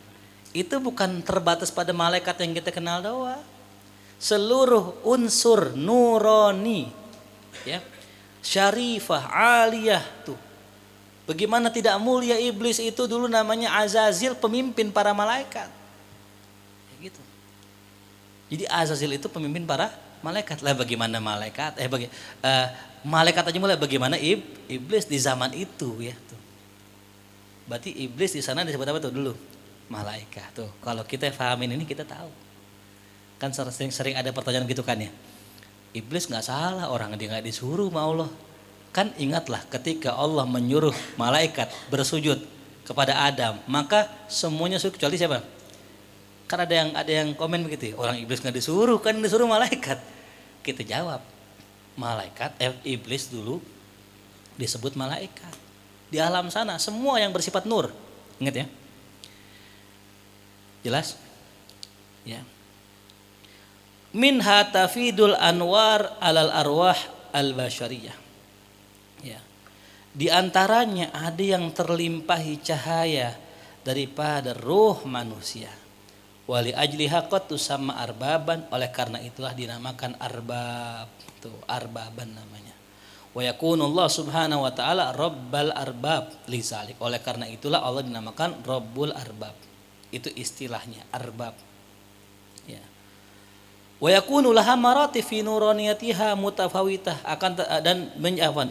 itu bukan terbatas pada malaikat yang kita kenal doang. Seluruh unsur nurani ya, syarifah aliyah tuh. Bagaimana tidak mulia iblis itu, dulu namanya Azazil, pemimpin para malaikat. Gitu. Jadi Azazil itu pemimpin para malaikat. Lah bagaimana malaikat? Malaikat aja mulai, bagaimana iblis di zaman itu ya tuh. Berarti iblis di sana disebut apa tuh dulu? Malaikat tuh. Kalau kita pahamin ini kita tahu. Kan sering ada pertanyaan gitu kan ya. Iblis nggak salah, orang dia nggak disuruh sama Allah. Kan ingatlah ketika Allah menyuruh malaikat bersujud kepada Adam, maka semuanya sujud kecuali siapa? Kan ada yang komen begitu. Orang iblis nggak disuruh, kan disuruh malaikat. Kita jawab. Iblis dulu disebut malaikat. Di alam sana semua yang bersifat nur. Ingat ya. Jelas? Ya. Minha tafidul anwar alal arwah al-basyariyah. Ya. Di antaranya ada yang terlimpahi cahaya daripada ruh manusia. Wali ajliha qad tusamma arbaban, oleh karena itulah dinamakan arbab. Tuh, arbaban namanya. Wa yakunullah subhanahu wa ta'ala rabbal arbab lizalik. Oleh karena itulah Allah dinamakan rabbul arbab. Itu istilahnya arbab. Ya. Wa yakunu laha maratib fi nuraniyatiha mutafawitah,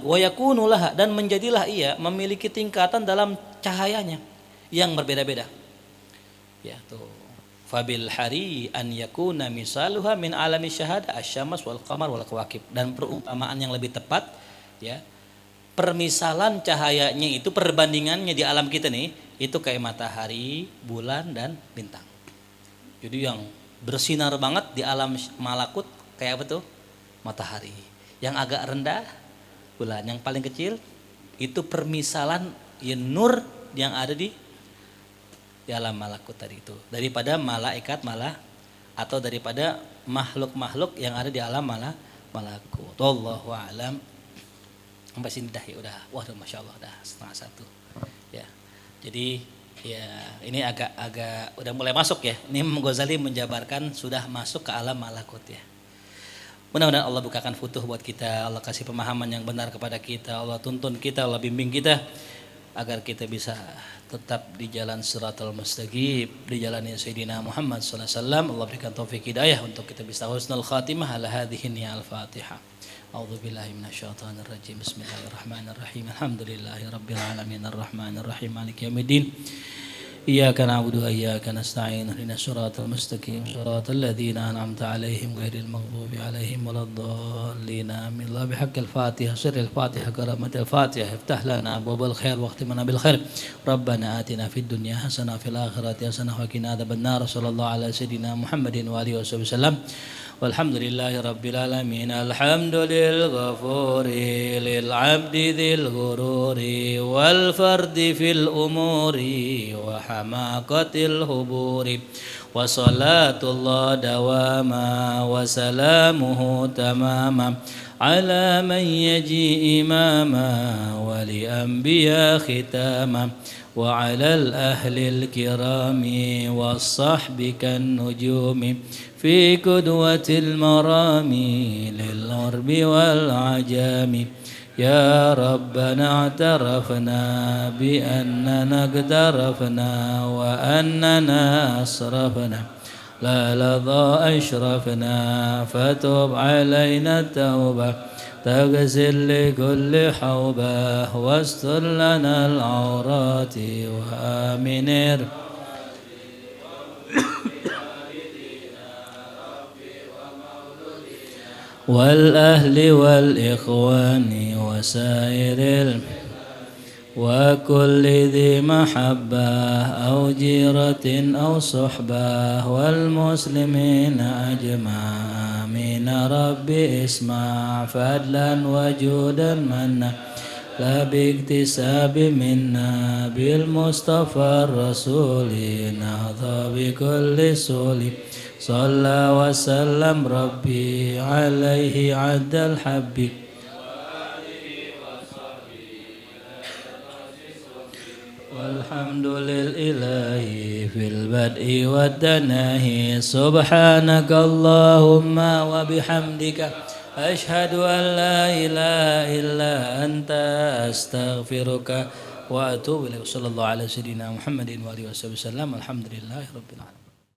wa yakunu laha, dan menjadilah ia memiliki tingkatan dalam cahayanya yang berbeda-beda. Ya, tuh. Fabil hari an yakuna misaluha min alami syahada asyamas wal qamar wal kawakib. Dan perumpamaan yang lebih tepat ya, permisalan cahayanya itu, perbandingannya di alam kita nih itu kayak matahari, bulan dan bintang. Jadi yang bersinar banget di alam malakut kayak apa tuh? Matahari. Yang agak rendah bulan, yang paling kecil itu permisalan ya, nur yang ada di alam malakut tadi itu, daripada malaikat atau daripada makhluk-makhluk yang ada di alam malakut. Wallahu a'lam. Sampai sini dah ya udah. Waduh, masya Allah dah 12:30 ya. Jadi ya ini agak udah mulai masuk ya. Ini Ghazali menjabarkan sudah masuk ke alam malakut ya. Mudah-mudahan Allah bukakan futuh buat kita, Allah kasih pemahaman yang benar kepada kita, Allah tuntun kita, Allah bimbing kita agar kita bisa tetap di jalan siratal mustaqim, di jalan Sayyidina Muhammad sallallahu alaihi wasallam. Allah berikan taufik hidayah untuk kita bisa husnul khatimah ala hadhihi al-Fatihah. A'udzu billahi minasyaitonir rajim. Bismillahirrahmanirrahim. Alhamdulillahirabbil alamin arrahmanir rahim maliki yaumiddin. إياك نعبد وإياك نستعين اهدنا الصراط المستقيم صراط الذين أنعمت عليهم غير المغضوب عليهم ولا الضالين آمين. الله بحق الفاتحة سر الفاتحة كرامة الفاتحة افتح لنا أبواب الخير واختمنا بالخير. ربنا آتنا في الدنيا حسنة وفي الآخرة حسنة وقنا عذاب النار. صلى الله على سيدنا محمد وآله وصحبه وسلم والحمد لله رب العالمين. الحمد للغفور للعبد ذي الغرور والفرد في الأمور وحماقة الهبور وصلاة الله دواما وسلامه تماما على من يجي إماما ولأنبياء ختاما وعلى الأهل الكرام والصحب كالنجوم في قدوة المرام للغرب والعجام. يا ربنا اعترفنا بأننا اقترفنا وأننا أسرفنا لا لظى أشرفنا فتوب علينا التوبة تغسل لكل حوبة واستر لنا العورات وآمن والأهل والإخوان وسائر وكل ذي محبة أو جيرة أو صحبة والمسلمين أجمع. آمين ربي اسمع فضلا وجودا منا لا باكتساب منا بالمصطفى الرسول نهضى بكل سول. صلى وسلم ربي عليه عد الحب والحمد لله في البدء والتناهي. سبحانك اللهم وبحمدك أشهد أن لا إله إلا أنت أستغفرك وأتوب إليك. صلى الله على سيدنا محمد وآله وصحبه وسلم. الحمد لله رب العالمين.